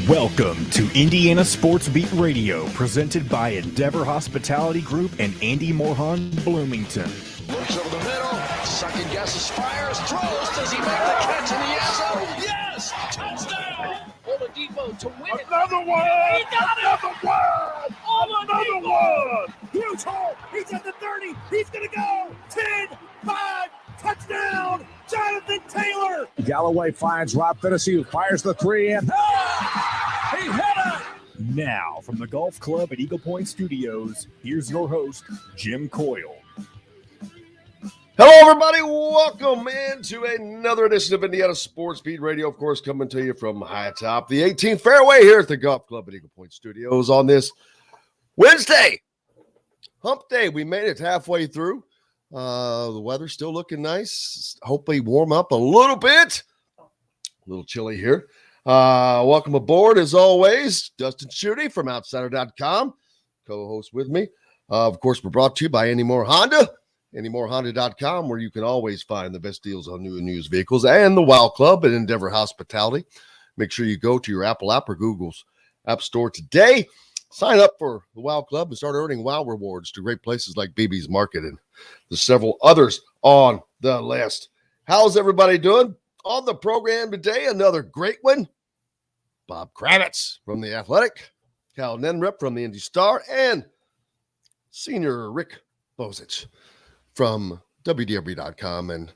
Welcome to Indiana Sports Beat Radio, presented by Endeavor Hospitality Group and Andy Morehan Bloomington. Looks over the middle, second guesses, fires, throws. Does he make the catch in the end zone? Yes! Touchdown! Oladipo to win it. Another one! He got it! Another one! Another one! Huge hole. He's at the 30. He's going to go. 10, 5, touchdown, Jonathan Taylor. Galloway finds Rob Finnessy, who fires the three in. He hit it. Now, from the Golf Club at Eagle Point Studios, here's your host, Jim Coyle. Hello, everybody. Welcome into another edition of Indiana Sports Beat Radio, of course, coming to you from high atop the 18th fairway here at the Golf Club at Eagle Point Studios on this Wednesday. Hump Day. We made it halfway through. The weather's still looking nice. Hopefully warm up a little bit. A little chilly here. Welcome aboard, as always, Dustin Schutte from Outsider.com, co-host with me. Of course, we're brought to you by Any More Honda, AnyMoreHonda.com, where you can always find the best deals on new and used vehicles, and the Wow Club at Endeavor Hospitality. Make sure you go to your Apple app or Google's App Store today. Sign up for the Wow Club and start earning Wow rewards to great places like BB's Market and the several others on the list. How's everybody doing? On the program today, another great one. Bob Kravitz from The Athletic, Cal Neddenriep from the Indy Star, and senior Rick Bozich from WDW.com and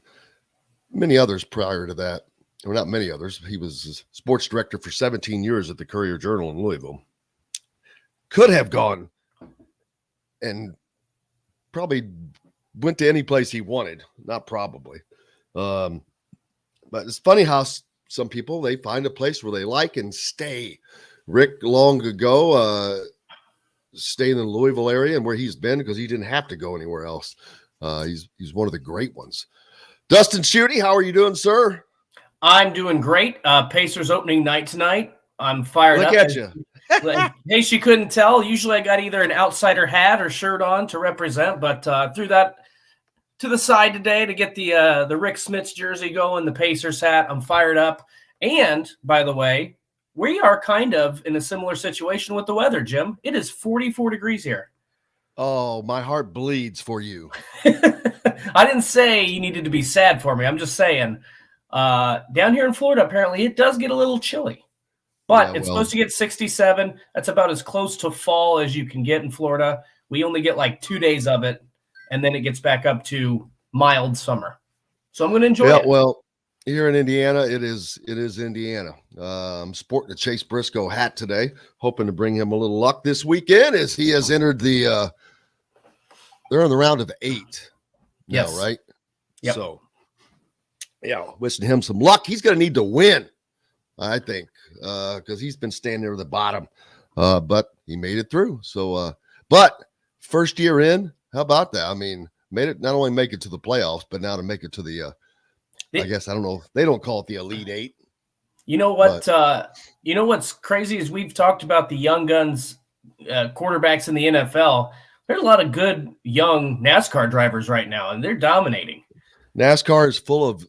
many others prior to that. Or not many others. He was sports director for 17 years at the Courier-Journal in Louisville. Could have gone and probably went to any place he wanted. Not probably. But it's funny how some people, they find a place where they like and stay. Rick, long ago, stayed in the Louisville area and where he's been because he didn't have to go anywhere else. He's one of the great ones. Dustin Schutte, how are you doing, sir? I'm doing great. Pacers opening night tonight. I'm fired up. Look at you. In case you couldn't tell, usually I got either an outsider hat or shirt on to represent, but threw that to the side today to get the Rick Smits jersey going, the Pacers hat. I'm fired up. And, by the way, we are kind of in a similar situation with the weather, Jim. It is 44 degrees here. Oh, my heart bleeds for you. I didn't say you needed to be sad for me. I'm just saying, down here in Florida, apparently it does get a little chilly. But it's supposed to get 67. That's about as close to fall as you can get in Florida. We only get like 2 days of it, and then it gets back up to mild summer. So I'm going to enjoy it. Well, here in Indiana, it is Indiana. I'm sporting a Chase Briscoe hat today, hoping to bring him a little luck this weekend as he has entered they're in the round of 8 now, right? Yep. So, yeah, wishing him some luck. He's going to need to win, I think, because he's been standing there at the bottom, but he made it through. So, but first year in, how about that? I mean, not only make it to the playoffs, but now to make it to the, I guess, I don't know. They don't call it the Elite 8. You know what? You know what's crazy is we've talked about the young guns quarterbacks in the NFL. There's a lot of good young NASCAR drivers right now, and they're dominating. NASCAR is full of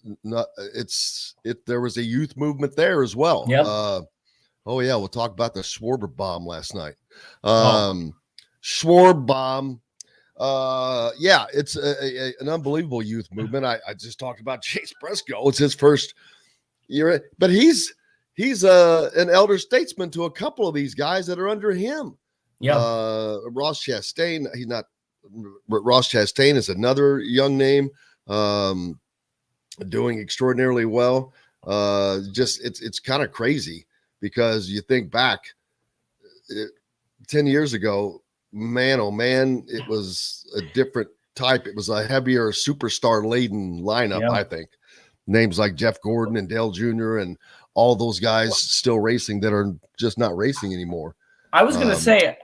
there was a youth movement there as well. Yep. Oh yeah, we'll talk about the Schwarber bomb last night. Schwarber bomb. Yeah, it's an unbelievable youth movement. I just talked about Chase Briscoe. It's his first year, but he's an elder statesman to a couple of these guys that are under him. Yeah. Ross Chastain. Ross Chastain is another young name. Doing extraordinarily well. It's kind of crazy because you think back 10 years ago, man, oh man, it was a different type. It was a heavier superstar laden lineup. Yeah. I think names like Jeff Gordon and Dale Jr. and all those guys still racing that are just not racing anymore. I was going to say,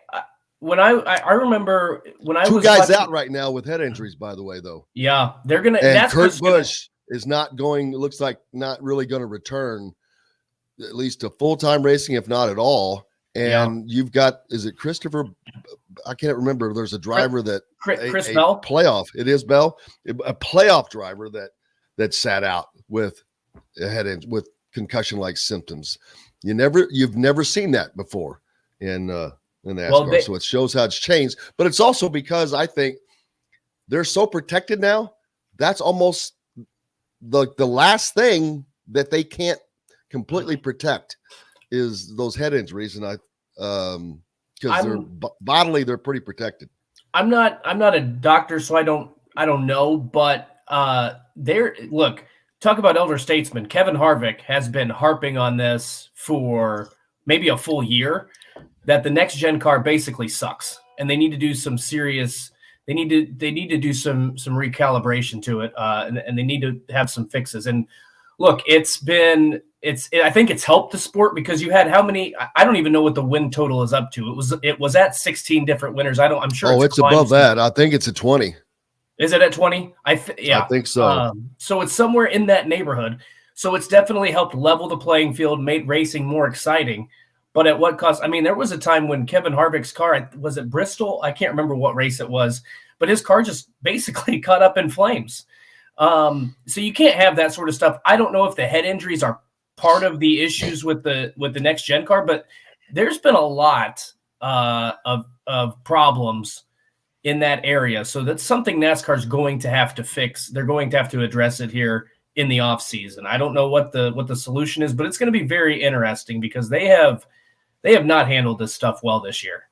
when I remember when I was 2 guys watching, out right now with head injuries, by the way, though. Yeah, they're going to. And Kurt Busch is not going. It looks like not really going to return, at least to full-time racing, if not at all. And you've got, is it Christopher? I can't remember. There's a driver Chris Bell playoff. It is Bell, a playoff driver that sat out with a head injury with concussion-like symptoms. You've never seen that before in NASCAR. So it shows how it's changed. But it's also because I think they're so protected now. That's almost the last thing that they can't completely protect is those head injuries, and because they're bodily, they're pretty protected. I'm not a doctor, so I don't know, but talk about elder statesman. Kevin Harvick has been harping on this for maybe a full year, that the next gen car basically sucks, and they need to do some serious. They need to do some recalibration to it, and they need to have some fixes. And look, I think it's helped the sport because you had how many? I don't even know what the win total is up to. It was at 16 different winners. I'm sure. Oh, it's above that. I think it's at 20. Is it at 20? I think so. So it's somewhere in that neighborhood. So it's definitely helped level the playing field, made racing more exciting. But at what cost? I mean, there was a time when Kevin Harvick's car, was it Bristol? I can't remember what race it was, but his car just basically caught up in flames. So you can't have that sort of stuff. I don't know if the head injuries are part of the issues with the next gen car, but there's been a lot of problems in that area. So that's something NASCAR is going to have to fix. They're going to have to address it here in the off season. I don't know what the solution is, but it's going to be very interesting because they have not handled this stuff well this year.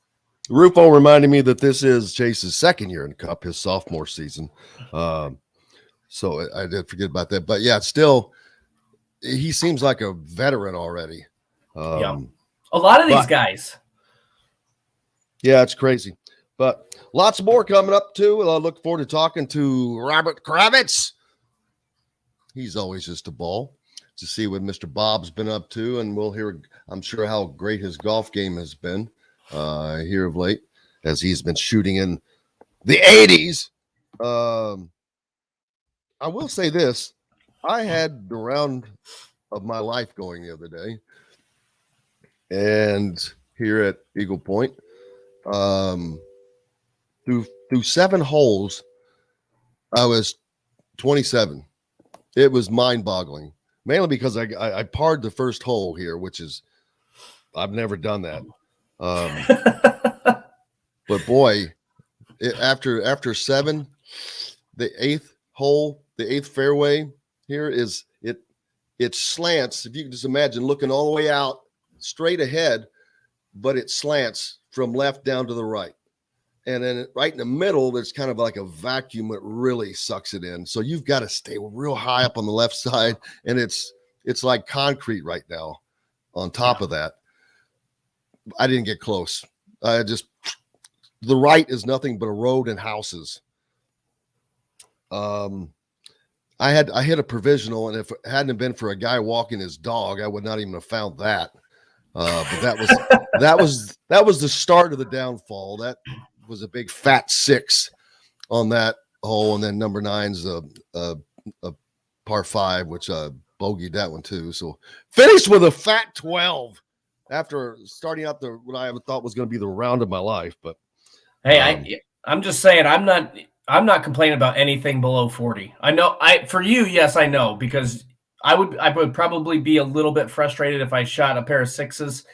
Rufo reminded me that this is Chase's second year in Cup, his sophomore season. So I did forget about that. But yeah, still, he seems like a veteran already. A lot of these guys. Yeah, it's crazy. But lots more coming up, too. I look forward to talking to Robert Kravitz. He's always just a ball to see what Mr. Bob's been up to. And we'll hear, I'm sure, how great his golf game has been here of late as he's been shooting in the 80s. I will say this. I had the round of my life going the other day. And here at Eagle Point, through 7 holes, I was 27. It was mind-boggling, mainly because I parred the first hole here, which is I've never done that. But boy, after 7, the 8th hole, the 8th fairway here is it slants. If you can just imagine looking all the way out straight ahead, but it slants from left down to the right. And then right in the middle, there's kind of like a vacuum that really sucks it in. So you've got to stay real high up on the left side. And it's like concrete right now on top of that. I didn't get close. The right is nothing but a road and houses. I hit a provisional, and if it hadn't been for a guy walking his dog, I would not even have found that. But that was the start of the downfall. That was a big fat 6 on that hole, and then number 9's a par 5, which bogeyed that one too. So finished with a fat 12 after starting out what I thought was going to be the round of my life. But hey, I'm just saying I'm not complaining about anything below 40. I know for you, yes, I know, because I would probably be a little bit frustrated if I shot a pair of 6s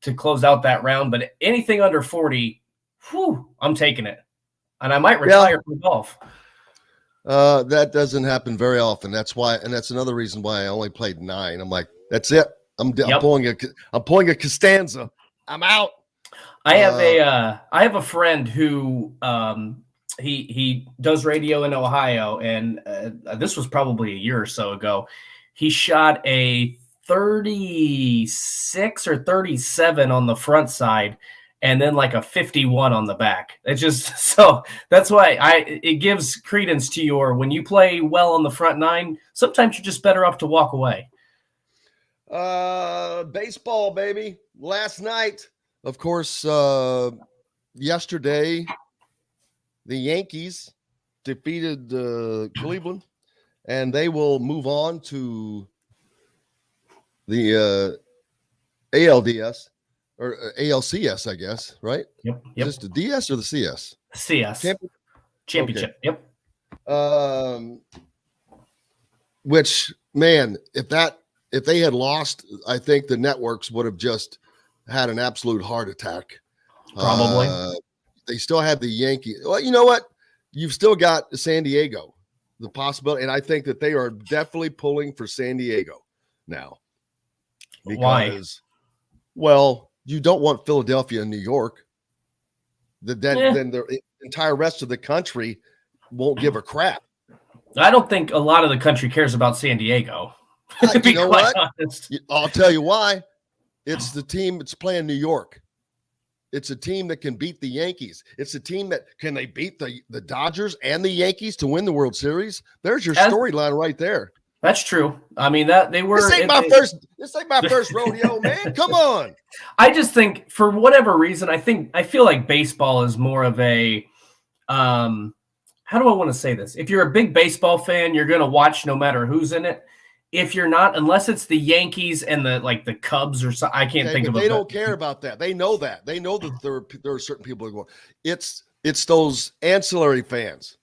to close out that round, but anything under 40, I'm taking it. And I might retire from golf. That doesn't happen very often. That's why, and that's another reason why I only played 9. I'm like, that's it. I'm pulling a Costanza. I'm out. I have a friend who he does radio in Ohio, and this was probably a year or so ago. He shot a 36 or 37 on the front side, and then like a 51 on the back. It's just so that's why it gives credence to when you play well on the front 9, sometimes you're just better off to walk away. Baseball, baby. Last night, of course, yesterday, the Yankees defeated Cleveland, and they will move on to the ALDS or ALCS, I guess, right? Yep. Is this the DS or the CS? CS. Championship. Okay. Yep. Which, man, if that if they had lost, I think the networks would have just had an absolute heart attack. Probably. They still have the Yankees. Well, you know what? You've still got San Diego, the possibility, and I think that they are definitely pulling for San Diego now. Because, why? Well, you don't want Philadelphia and New York. Then the entire rest of the country won't give a crap. I don't think a lot of the country cares about San Diego. You know what? Honest. I'll tell you why. It's the team that's playing New York. It's a team that can beat the Yankees. It's a team that can they beat the Dodgers and the Yankees to win the World Series? There's your storyline right there. That's true. I mean, that they were. This ain't my first rodeo, man. Come on. I just think for whatever reason, I feel like baseball is more of a. How do I want to say this? If you're a big baseball fan, you're going to watch no matter who's in it. If you're not, unless it's the Yankees and the Cubs or something, I can't think of it. They don't care about that. They know that. They know that there are certain people who are going. It's those ancillary fans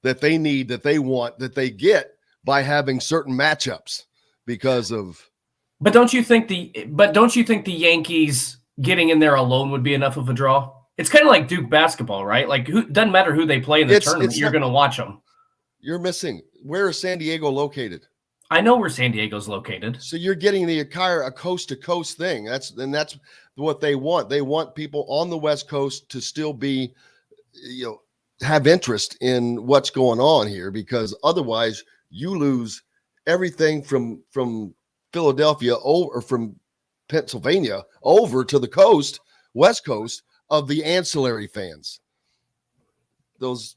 that they need, that they want, that they get by having certain matchups because of. But don't you think the Yankees getting in there alone would be enough of a draw? It's kind of like Duke basketball, right? Like, doesn't matter who they play in the tournament, you're going to watch them. You're missing. Where is San Diego located? I know where San Diego's located. So you're getting a coast-to-coast thing. That's what they want. They want people on the West Coast to still be, have interest in what's going on here, because otherwise you lose everything from Philadelphia or from Pennsylvania over to the coast, West Coast, of the ancillary fans. Those,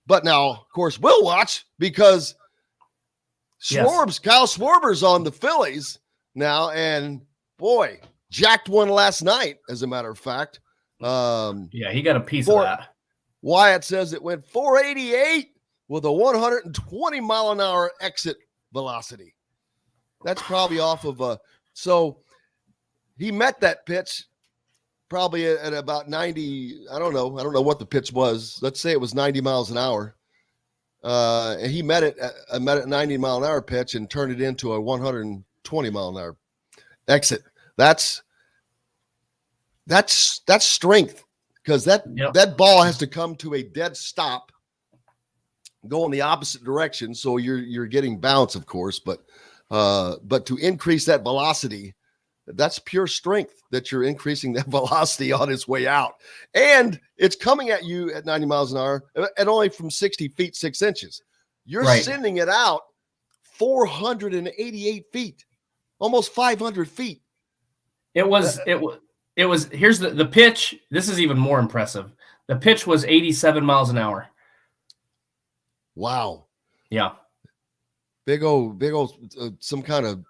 but now, of course, we'll watch because Kyle Schwarber's on the Phillies now, and boy, jacked one last night, as a matter of fact. He got a piece of that. Wyatt says it went 488 with a 120 mile an hour exit velocity. That's probably off of so he met that pitch probably at about 90. I don't know what the pitch was. Let's say it was 90 miles an hour. And he met it at 90 mile an hour pitch and turned it into a 120 mile an hour exit. That's strength, because that ball has to come to a dead stop, go in the opposite direction. So you're getting bounce, of course, but to increase that velocity, that's pure strength that you're increasing that velocity on its way out. And it's coming at you at 90 miles an hour at only from 60 feet, 6 inches. You're sending it out 488 feet, almost 500 feet. It was, here's the pitch. This is even more impressive. The pitch was 87 miles an hour. Wow. Yeah. Big old, some kind of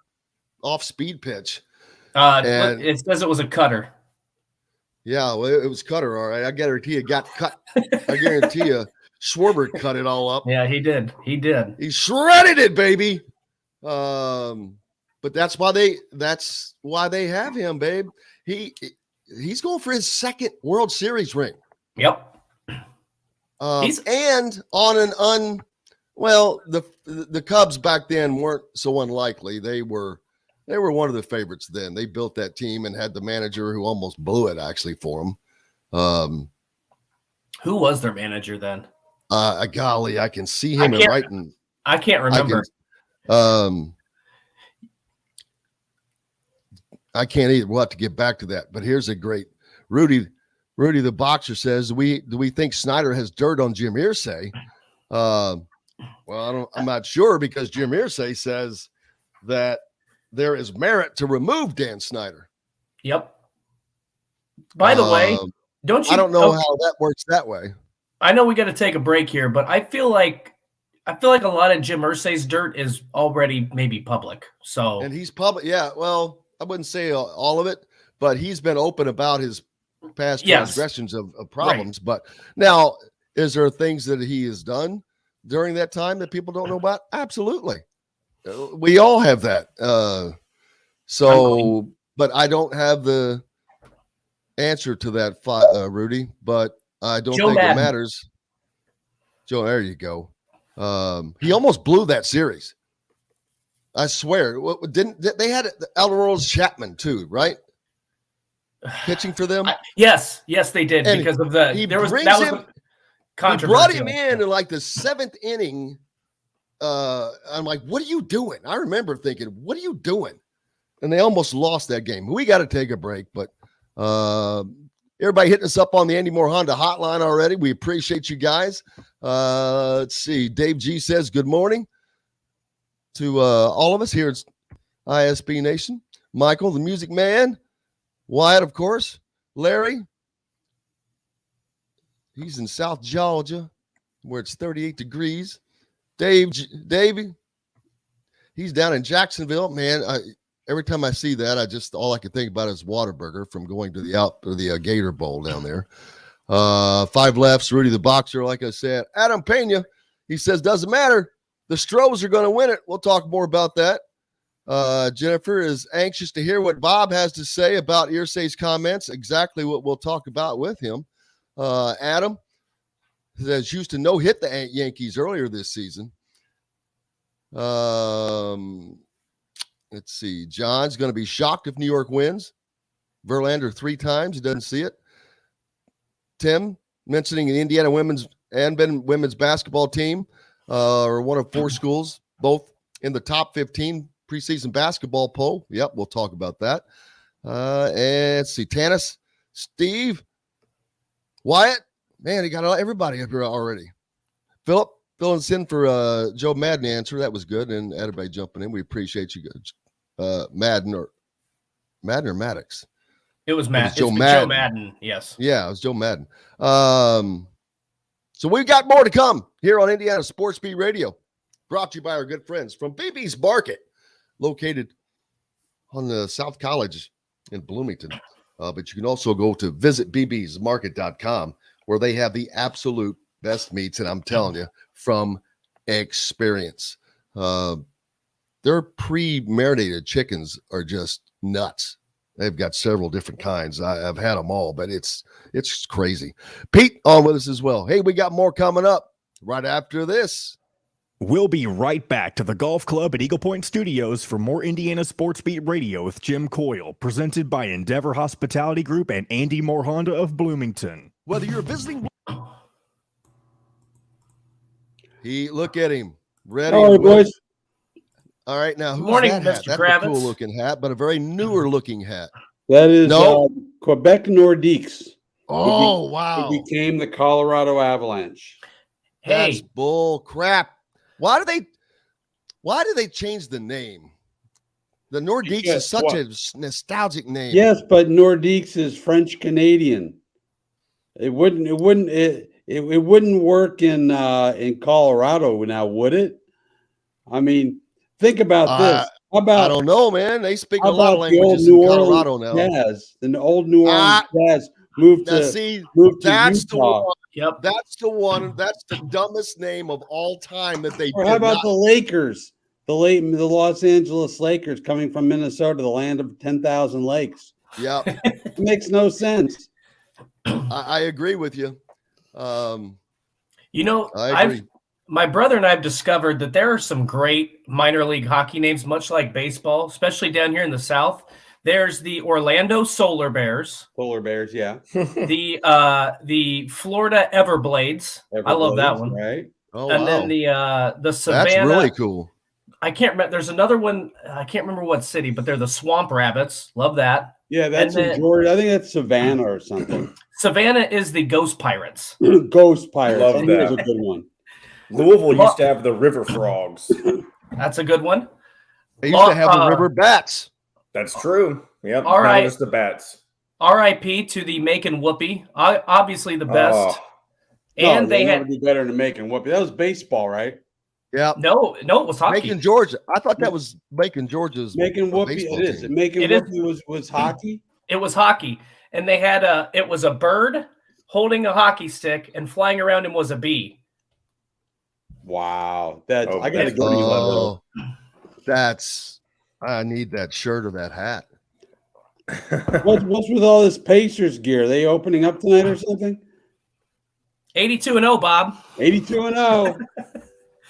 off-speed pitch. It says it was a cutter. Yeah, well, it was cutter, all right. I guarantee it got cut. I guarantee you Schwarber cut it all up. Yeah, he did. He shredded it, baby. But that's why they have him, babe. He's going for his second World Series ring. Yep. And on the Cubs back then weren't so unlikely. They were one of the favorites then. They built that team and had the manager who almost blew it actually for them. Who was their manager then? Golly, I can see him writing. I can't remember. I can't either. We'll have to get back to that. But here's a great Rudy the boxer says, do we think Snyder has dirt on Jim Irsay? Well, I'm not sure, because Jim Irsay says that there is merit to remove Dan Snyder. Yep. By the way, I don't know how that works that way. I know we got to take a break here, but I feel like a lot of Jim Irsay's dirt is already maybe public. So, and he's public. Yeah. Well, I wouldn't say all of it, but he's been open about his past transgressions of problems. Right. But now, is there things that he has done during that time that people don't know about? Absolutely. We all have that. But I don't have the answer to that, Rudy, but I don't think it matters. Joe, there you go. He almost blew that series. I swear. Didn't they had Alderose Chapman too, right? Pitching for them. Yes, they did And because of the he there was brings that was him- the He controversy. brought him in like the 7th inning. I'm like, what are you doing? I remember thinking, what are you doing? And they almost lost that game. We got to take a break, but everybody hitting us up on the Andy Moore Honda hotline already. We appreciate you guys. Let's see. Dave G says good morning to all of us here at ISB Nation. Michael, the music man. Wyatt, of course. Larry. He's in South Georgia where it's 38 degrees. Davey, he's down in Jacksonville. Man, every time I see that, all I can think about is Whataburger from going to the Gator Bowl down there. 5 lefts, Rudy the Boxer, like I said. Adam Pena, he says, doesn't matter. The Stros are going to win it. We'll talk more about that. Jennifer is anxious to hear what Bob has to say about Irsay's comments, exactly what we'll talk about with him. Adam says Houston no-hit the Yankees earlier this season. Let's see. John's going to be shocked if New York wins. Verlander 3 times. He doesn't see it. Tim mentioning the Indiana women's basketball team are one of 4 schools, both in the top 15 preseason basketball poll. Yep, we'll talk about that. And let's see. Tanis, Steve, Wyatt. Man, he got everybody up here already. Philip, filling us in for Joe Madden answer. That was good. And everybody jumping in. We appreciate you guys. Madden or Maddox? It was Matt. Joe Joe Madden. Madden. Yes. Yeah, it was Joe Madden. So we've got more to come here on Indiana Sports Beat Radio, brought to you by our good friends from BB's Market, located on the South College in Bloomington. But you can also go to visitbbsmarket.com, where they have the absolute best meats, and I'm telling you, from experience. Their pre-marinated chickens are just nuts. They've got several different kinds. I've had them all, but it's crazy. Pete on with us as well. Hey, we got more coming up right after this. We'll be right back to the Golf Club at Eagle Point Studios for more Indiana Sports Beat Radio with Jim Coyle, presented by Endeavor Hospitality Group and Andy Moore Honda of Bloomington. Whether you're visiting, look at him, ready. All right, boys. All right, now who's Morning, that hat? Mr. That's Kravitz. a cool looking hat, but a very newer looking hat. That is No. Quebec Nordiques. Oh wow! It became the Colorado Avalanche. Hey, That's bull crap. Why do they change the name? The Nordiques Because is such what? a nostalgic name. Yes, but Nordiques is French Canadian. It wouldn't work in Colorado now, would it? I mean, think about this. How about I don't know, man. They speak a how lot of about the old languages New in Colorado Orleans now. Jazz? The old New Orleans Jazz moved Now, to see, moved to that's the Utah. one. yep. That's the one. That's the dumbest name of all time that they Or did how about not. the Lakers? The Los Angeles Lakers coming from Minnesota, the land of 10,000 lakes. Yeah, It makes no sense. I agree with you. You know, I agree. my brother and I have discovered that there are some great minor league hockey names, much like baseball, especially down here in the South. There's the Orlando Solar Bears, Polar bears, yeah. the Florida Everblades. I love that one. Right? Oh, And wow. then the Savannah. That's really cool. I can't remember. There's another one. I can't remember what city, but they're the Swamp Rabbits. Love that. Yeah, that's And in then- Georgia. I think that's Savannah or something. Savannah is the Ghost Pirates. Ghost Pirates. Love I think that's a that. good one. Louisville used to have the River Frogs. That's a good one. They used to have the River Bats. That's true. Yep. All now right. it's the Bats. R.I.P. to the Macon Whoopee. Obviously the best. Oh, And No, they they'll had never be better than making whoopee. That was baseball, right? Yeah, no, it was hockey. Macon, Georgia. I thought that was Macon, Georgia's Making whoopee. baseball It is. team. Making It is. whoopee was hockey. It was hockey, and they had it was a bird holding a hockey stick, and flying around him was a bee. Wow. That Oh, I gotta that's go to pretty level. I need that shirt or that hat. What's with all this Pacers gear? Are they opening up tonight or something? 82-0, Bob. 82-0.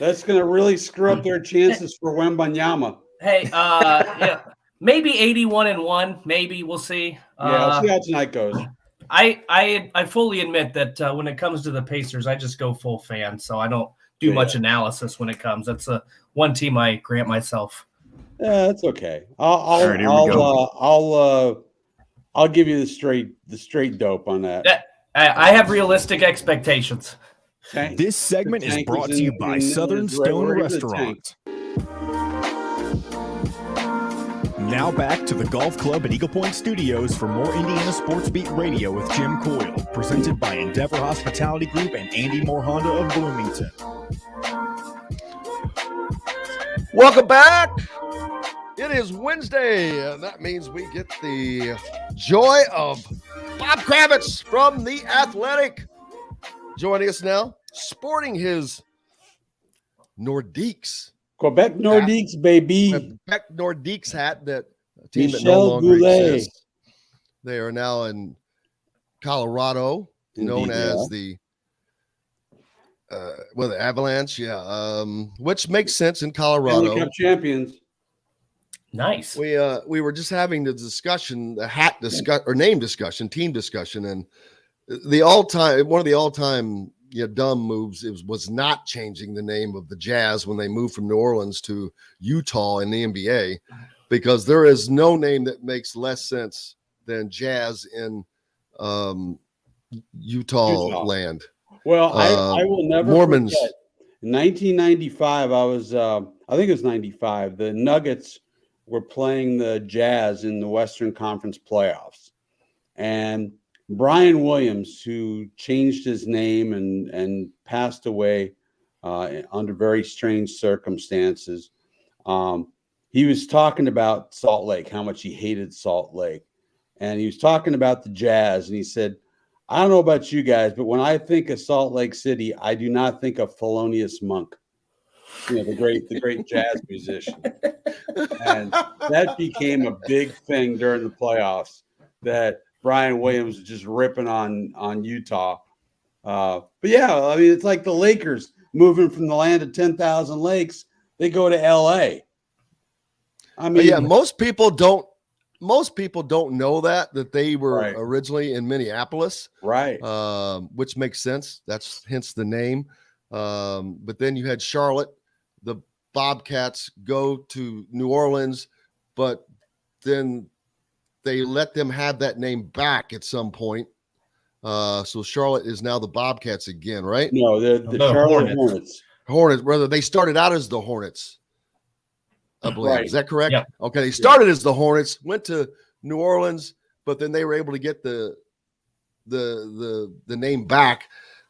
That's going to really screw up their chances for Wembanyama. Hey, yeah, maybe 81-1. Maybe we'll see. Yeah, we'll see how tonight goes. I fully admit that when it comes to the Pacers, I just go full fan, so I don't do much analysis when it comes. That's one team I grant myself. Yeah, that's okay. I'll give you the straight dope on that. I have realistic expectations. This segment is brought to you by Southern Stone Restaurant. Now back to the Golf Club at Eagle Point Studios for more Indiana Sports Beat Radio with Jim Coyle, presented by Endeavor Hospitality Group and Andy Moore Honda of Bloomington. Welcome back. It is Wednesday, and that means we get the joy of Bob Kravitz from The Athletic joining us now, sporting his Nordiques. Quebec Nordiques, baby. Quebec Nordiques hat that a team that no Michel longer Goulet. exists. They are now in Colorado, known as the the Avalanche, which makes sense in Colorado. Stanley Cup champions. Nice. We were just having the discussion, the hat discussion or name discussion, team discussion, and one of the all-time dumb moves was not changing the name of the Jazz when they moved from New Orleans to Utah in the NBA, because there is no name that makes less sense than Jazz in Utah land. Well, I will never Mormons. forget. In 1995, I think it was 95, the Nuggets were playing the Jazz in the Western Conference playoffs. And Brian Williams, who changed his name and passed away under very strange circumstances, he was talking about Salt Lake, how much he hated Salt Lake. And he was talking about the Jazz, and he said, I don't know about you guys, but when I think of Salt Lake City, I do not think of Thelonious Monk, the great jazz musician. And that became a big thing during the playoffs, that Brian Williams was just ripping on Utah. But yeah, I mean, it's like the Lakers moving from the land of 10,000 lakes. They go to LA. I mean, most people don't know that they were originally in Minneapolis, right? Which makes sense. That's hence the name. But then you had Charlotte. The Bobcats go to New Orleans, but then they let them have that name back at some point. So Charlotte is now the Bobcats again, right? No, the Charlotte Hornets. Hornets. Rather, they started out as the Hornets, I believe. Right. Is that correct? Yep. Okay, they started as the Hornets, went to New Orleans, but then they were able to get the name back.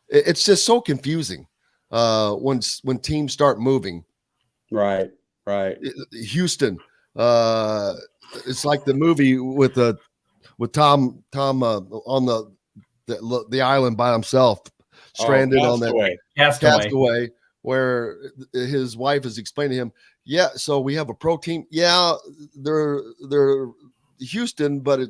It's just so confusing when teams start moving. Right. Houston. It's like the movie with Tom on the island by himself, stranded on that Castaway, where his wife is explaining to him, yeah, so we have a pro team. Yeah, they're Houston, but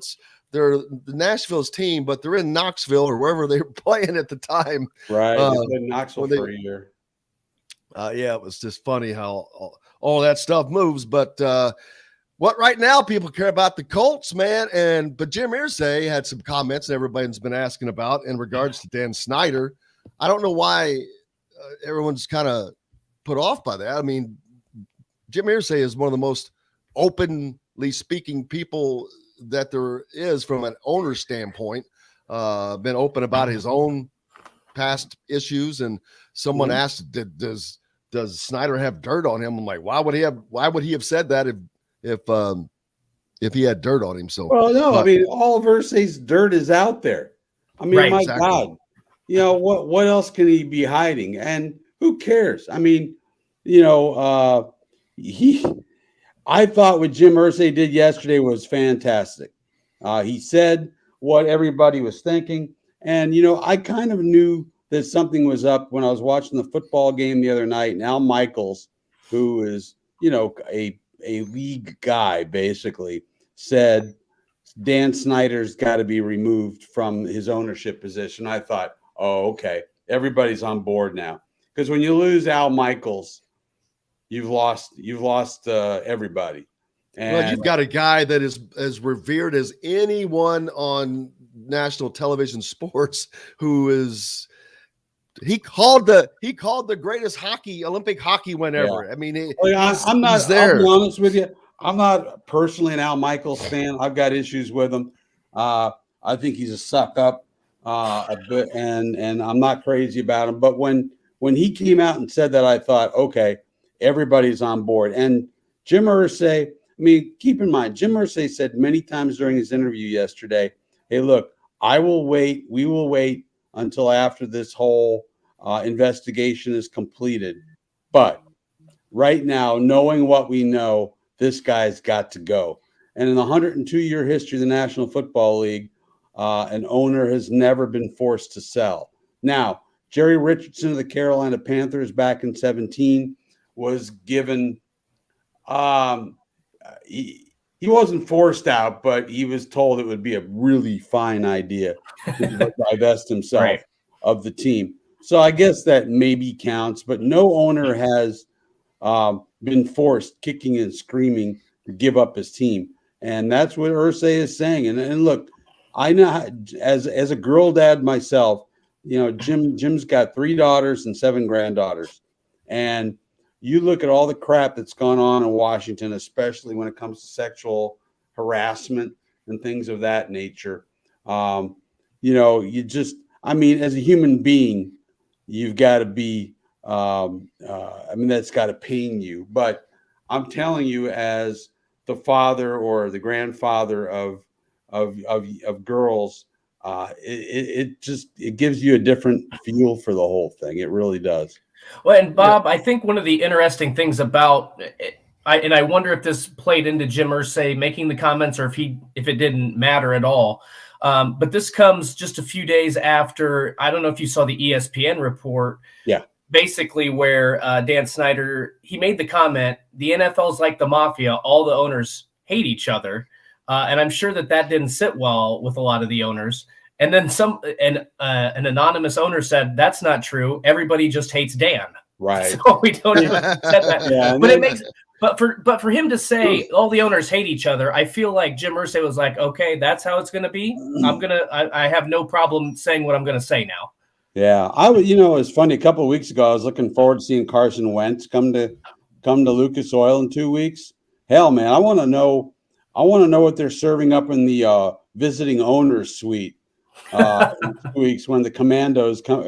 they're the Nashville's team, but they're in Knoxville or wherever they were playing at the time. Right, in Knoxville for a year. Yeah, it was just funny how all that stuff moves. But what right now people care about the Colts, man. But Jim Irsay had some comments that everybody's been asking about in regards to Dan Snyder. I don't know why everyone's kind of put off by that. I mean, Jim Irsay is one of the most openly speaking people that there is from an owner standpoint. Been open about his own past issues, and someone asked, does Snyder have dirt on him? I'm like, why would he have said that if he had dirt on him? So, well, no, I mean, all of Irsay's dirt is out there. I mean, my God, what else can he be hiding? And who cares? I mean, I thought what Jim Irsay did yesterday was fantastic. He said what everybody was thinking. And, I kind of knew that something was up when I was watching the football game the other night. And Al Michaels, who is, a league guy, basically said Dan Snyder's got to be removed from his ownership position. I thought, oh, okay, everybody's on board now. because when you lose Al Michaels, you've lost everybody. And well, you've got a guy that is as revered as anyone on national television sports, who is he called the greatest Olympic hockey win ever. Yeah. I mean, I'm not. he's there. I'll be honest with you. I'm not personally an Al Michaels fan. I've got issues with him. I think he's a suck up a bit, and I'm not crazy about him. But when he came out and said that, I thought, okay, everybody's on board. And Jim Irsay, I mean, keep in mind, Jim Irsay said many times during his interview yesterday, hey, look, we will wait until after this whole investigation is completed. But right now, knowing what we know, this guy's got to go. And in the 102-year history of the National Football League, an owner has never been forced to sell. Now, Jerry Richardson of the Carolina Panthers back in 2017 was given he wasn't forced out, but he was told it would be a really fine idea to divest himself of the team. So I guess that maybe counts, but no owner has been forced, kicking and screaming, to give up his team. And that's what Irsay is saying. And look, I know as a girl dad myself, you know, Jim's got 3 daughters and 7 granddaughters. And you look at all the crap that's gone on in Washington, especially when it comes to sexual harassment and things of that nature. You know, I mean, as a human being, you've got to be, I mean, that's got to pain you. But I'm telling you, as the father or the grandfather of girls, it gives you a different feel for the whole thing. It really does. Well, and Bob, I think one of the interesting things about it, I wonder if this played into Jim Irsay making the comments, or if it didn't matter at all. But this comes just a few days after, I don't know if you saw the ESPN report. Yeah. Basically where Dan Snyder, he made the comment, the NFL's like the mafia, all the owners hate each other. And I'm sure that didn't sit well with a lot of the owners. And then an anonymous owner said, that's not true. Everybody just hates Dan. Right. So we don't even said that. Yeah, but it makes, but for him to say all the owners hate each other, I feel like Jim Irsay was like, okay, that's how it's going to be. I have no problem saying what I'm going to say now. Yeah. You know, it's funny. A couple of weeks ago, I was looking forward to seeing Carson Wentz come to Lucas Oil in 2 weeks. Hell, man, I want to know what they're serving up in the visiting owners suite in 2 weeks when the commanders come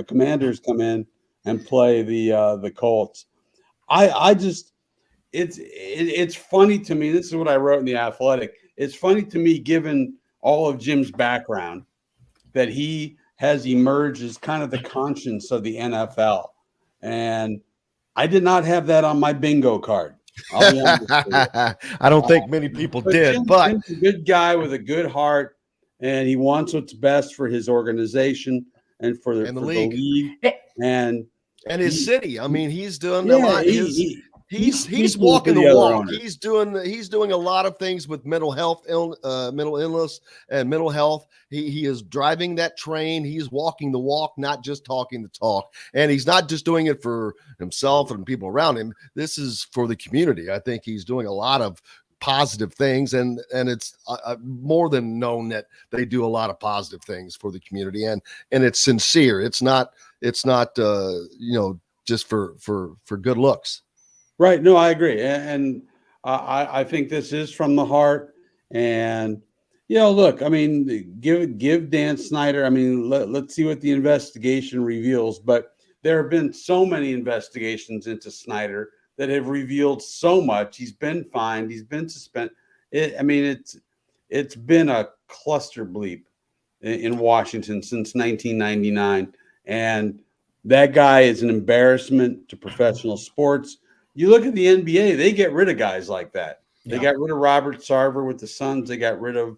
in and play the Colts. It's funny to me. This is what I wrote in The Athletic. It's funny to me, given all of Jim's background, that he has emerged as kind of the conscience of the NFL. And I did not have that on my bingo card. I'll be honest with you. I don't think many people did, Jim's a good guy with a good heart, and he wants what's best for his organization and for the league and his city. I mean, he's doing a lot. He's walking the walk. He's doing a lot of things with mental illness and mental health. He is driving that train. He's walking the walk, not just talking the talk. And he's not just doing it for himself and people around him. This is for the community. I think he's doing a lot of positive things, and it's more than known that they do a lot of positive things for the community, and it's sincere. It's not just for good looks. Right. No, I agree. And I think this is from the heart. And, you know, look, I mean, give Dan Snyder, I mean, let's see what the investigation reveals. But there have been so many investigations into Snyder that have revealed so much. He's been fined. He's been suspended. It's been a cluster bleep in Washington since 1999. And that guy is an embarrassment to professional sports. You look at the NBA, they get rid of guys like that. They got rid of Robert Sarver with the Suns. They got rid of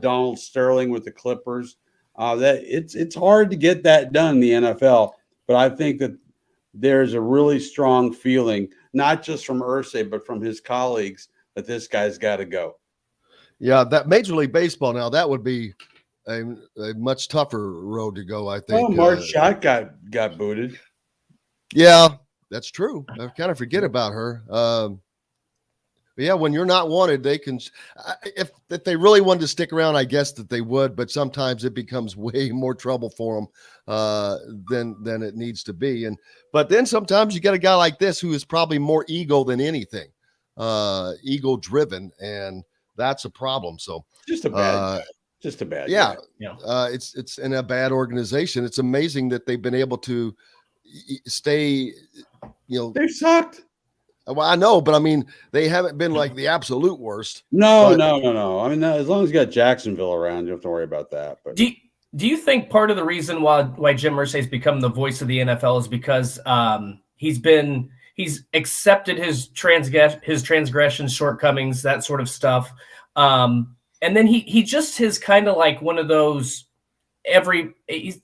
Donald Sterling with the Clippers. It's hard to get that done in the NFL, but I think that there's a really strong feeling, not just from Irsay, but from his colleagues, that this guy's got to go. Yeah, that Major League Baseball now, that would be a much tougher road to go, I think. Oh, Mark Schott got booted. Yeah, that's true. I kind of forget about her. But yeah, when you're not wanted, they can. If they really wanted to stick around, I guess that they would. But sometimes it becomes way more trouble for them than it needs to be. But then sometimes you get a guy like this who is probably more ego than anything, ego driven, and that's a problem. So just a bad yeah. Yeah. It's in a bad organization. It's amazing that they've been able to stay. They sucked. Well, I know, but I mean, they haven't been like the absolute worst. No. I mean, as long as you got Jacksonville around, you don't have to worry about that. But do you think part of the reason why Jim Irsay's become the voice of the NFL is because he's accepted his transgressions, shortcomings, that sort of stuff, and then he just is kind of like one of those he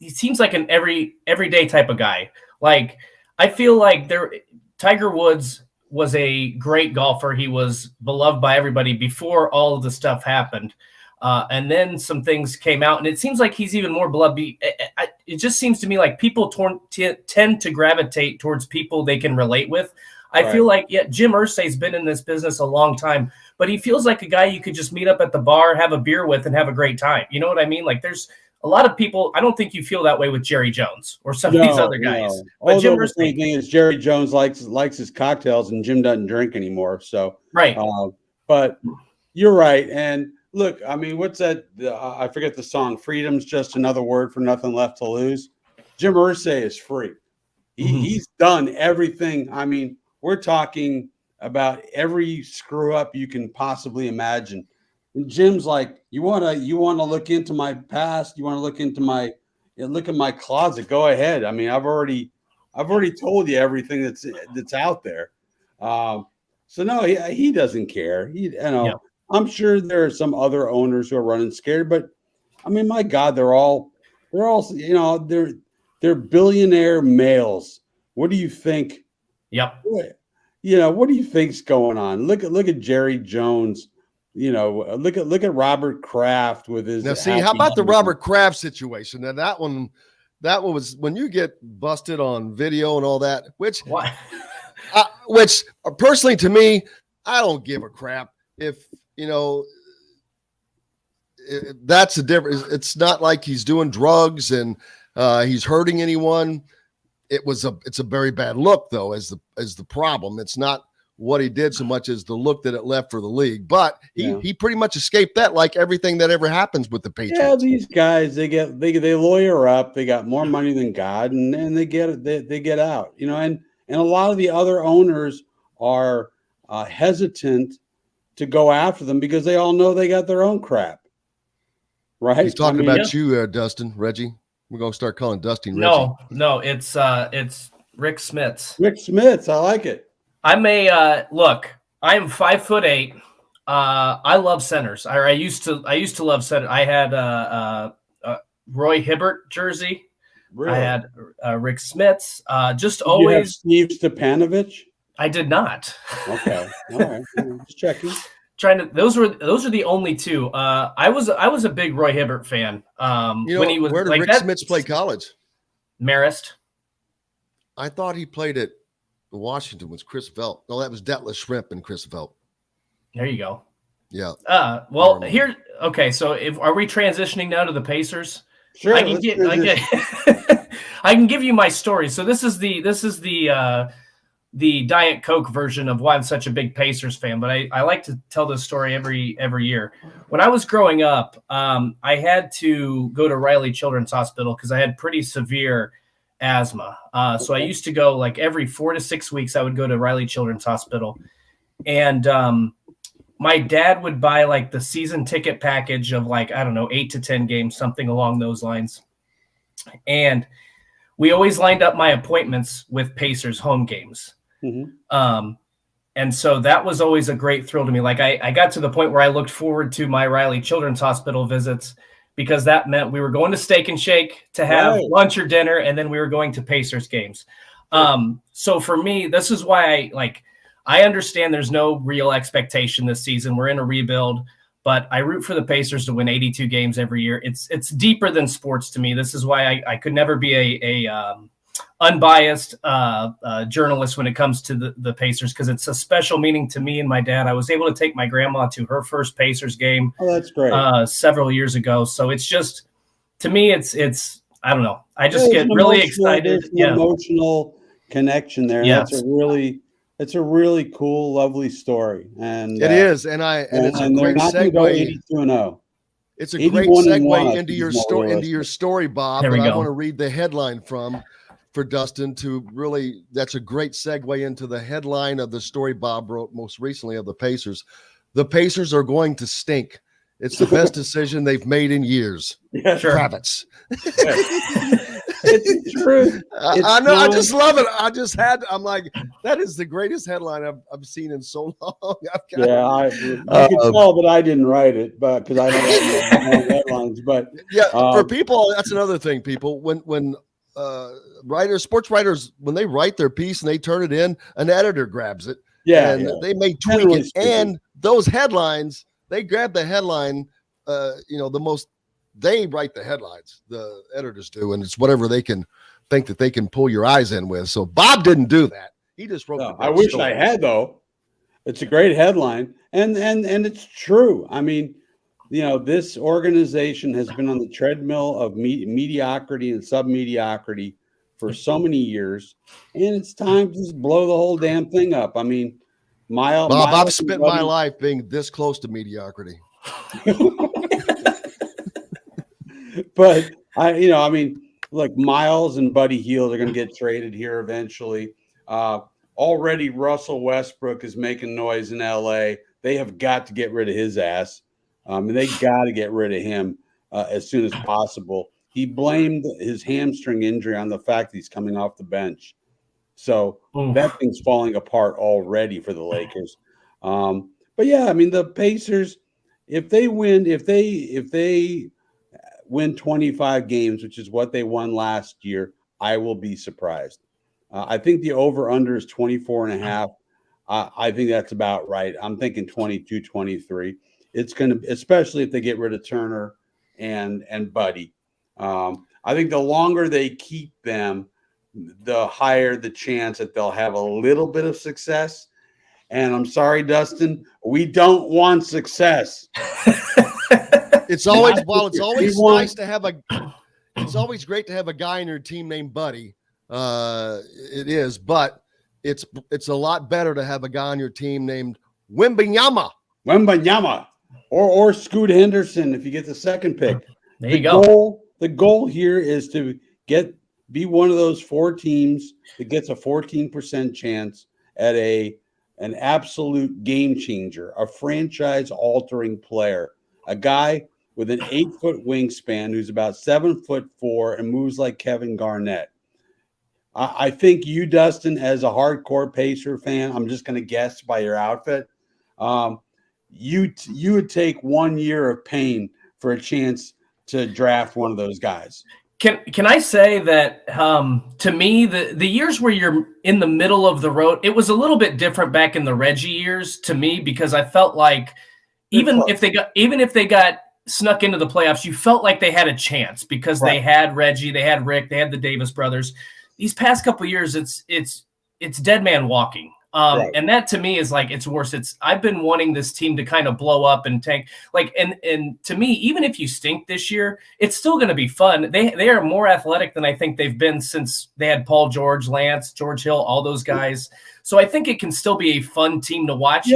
seems like an everyday type of guy. Like I feel like Tiger Woods was a great golfer. He was beloved by everybody before all of the stuff happened. And then some things came out, and it seems like he's even more beloved. It just seems to me like people tend to gravitate towards people they can relate with. I feel like, Jim Irsay's been in this business a long time, but he feels like a guy you could just meet up at the bar, have a beer with, and have a great time. You know what I mean? Like there's a lot of people. I don't think you feel that way with Jerry Jones or some of these other guys. No. But Jim the same thing is Jerry Jones likes his cocktails, and Jim doesn't drink anymore. So right. But you're right. And look, I mean, what's that? I forget the song. Freedom's just another word for nothing left to lose. Jim Irsay is free. He's done everything. I mean, we're talking about every screw up you can possibly imagine. And Jim's like, you want to look into my past? You want to look at my closet? Go ahead. I mean, I've already told you everything that's out there. So no, he doesn't care. I'm sure there are some other owners who are running scared, but I mean, my God, they're all they're billionaire males. What do you think? Yep. What do you think's going on? Look at Jerry Jones. Look at Robert Kraft with his. Now, see, how about the Robert Kraft situation? Now, that one was when you get busted on video and all that, which personally to me, I don't give a crap if, that's a difference. It's not like he's doing drugs and he's hurting anyone. It's a very bad look though, as the problem. It's not what he did so much as the look that it left for the league. But he pretty much escaped that, like everything that ever happens with the Patriots. Yeah, these guys, they lawyer up, they got more money than God, and they get out. And a lot of the other owners are hesitant to go after them because they all know they got their own crap. Right? He's talking about you, Dustin, Reggie. We're gonna start calling Dustin Reggie. No, it's Rick Smits. Rick Smits, I like it. I'm I am 5'8". I love centers. I used to love center. I had a Roy Hibbert jersey. Really? I had Rick Smits. Just Did always. You have Steve Stepanovich? I did not. Okay, all right. Just checking. Those are the only two. I was a big Roy Hibbert fan. When he was where did like Rick Smits play college? Marist. I thought he played at Washington with Chris Velt. No, that was Detlef Shrimp and Chris Velt. There you go. Yeah. Okay. So are we transitioning now to the Pacers? Sure. I can give you my story. So this is the Diet Coke version of why I'm such a big Pacers fan, but I like to tell this story every year. When I was growing up, I had to go to Riley Children's Hospital because I had pretty severe asthma. So I used to go like every 4 to 6 weeks. I would go to Riley Children's Hospital, and my dad would buy like the season ticket package of 8 to 10 games, something along those lines. And we always lined up my appointments with Pacers home games. Mm-hmm. And so that was always a great thrill to me. Like I got to the point where I looked forward to my Riley Children's Hospital visits because that meant we were going to Steak and Shake to have lunch or dinner, and then we were going to Pacers games. So for me, this is why I understand there's no real expectation this season. We're in a rebuild, but I root for the Pacers to win 82 games every year. It's deeper than sports to me. This is why I could never be unbiased journalist when it comes to the Pacers, because it's a special meaning to me and my dad. I was able to take my grandma to her first Pacers game. Oh, that's great. Several years ago. So it's just, to me, it's I don't know. I just get really excited. There's an emotional connection there. Yes. It's a really cool, lovely story. And it is. And it's a great segue. 82-0. It's a great segue into your story, story, Bob. There we I go. want to read the headline for Dustin to really, that's a great segue into the headline of the story Bob wrote most recently of the Pacers. The Pacers are going to stink. It's the best decision they've made in years. Yeah, sure. Kravitz. It's true. I know. I just love it. I'm like, that is the greatest headline I've seen in so long. You can tell that I didn't write it, but because I don't write headlines. But yeah, for people, that's another thing. People, when sports writers, when they write their piece and they turn it in, an editor grabs it. Yeah, they may tweak it. And those headlines, they grab the headline. They write the headlines, the editors do, and it's whatever they can think that they can pull your eyes in with. So Bob didn't do that. He just wrote. I wish I had, though. It's a great headline, and it's true. I mean, this organization has been on the treadmill of mediocrity and sub-mediocrity for so many years, and it's time to just blow the whole damn thing up. I mean, Bob, I've spent my life being this close to mediocrity. But like Miles and Buddy Hield are going to get traded here eventually. Already Russell Westbrook is making noise in LA. They have got to get rid of his ass. And they got to get rid of him as soon as possible. He blamed his hamstring injury on the fact that he's coming off the bench. So that thing's falling apart already for the Lakers. But yeah, I mean, the Pacers, if they win 25 games, which is what they won last year, I will be surprised. I think the over-under is 24.5. I think that's about right. I'm thinking 22, 23. It's going to, especially if they get rid of Turner and Buddy. I think the longer they keep them, the higher the chance that they'll have a little bit of success. And I'm sorry, Dustin, we don't want success. It's always nice to have it's always great to have a guy in your team named Buddy. It is, but it's a lot better to have a guy on your team named Wembanyama or Scoot Henderson if you get the second pick. There you go. The goal here is to be one of those 4 teams that gets a 14% chance at an absolute game changer, a franchise altering player, a guy with an 8-foot wingspan who's about 7'4" and moves like Kevin Garnett. I think you, Dustin, as a hardcore Pacer fan, I'm just going to guess by your outfit, you would take 1 year of pain for a chance to draft one of those guys. Can I say that to me the years where you're in the middle of the road, it was a little bit different back in the Reggie years to me, because I felt like even if they got snuck into the playoffs, you felt like they had a chance because they had Reggie, they had Rick, they had the Davis brothers. These past couple of years, it's dead man walking. And that to me is like, it's worse. I've been wanting this team to kind of blow up and tank. Like, and to me, even if you stink this year, it's still going to be fun. They are more athletic than I think they've been since they had Paul George, Lance, George Hill, all those guys. So I think it can still be a fun team to watch. Yeah.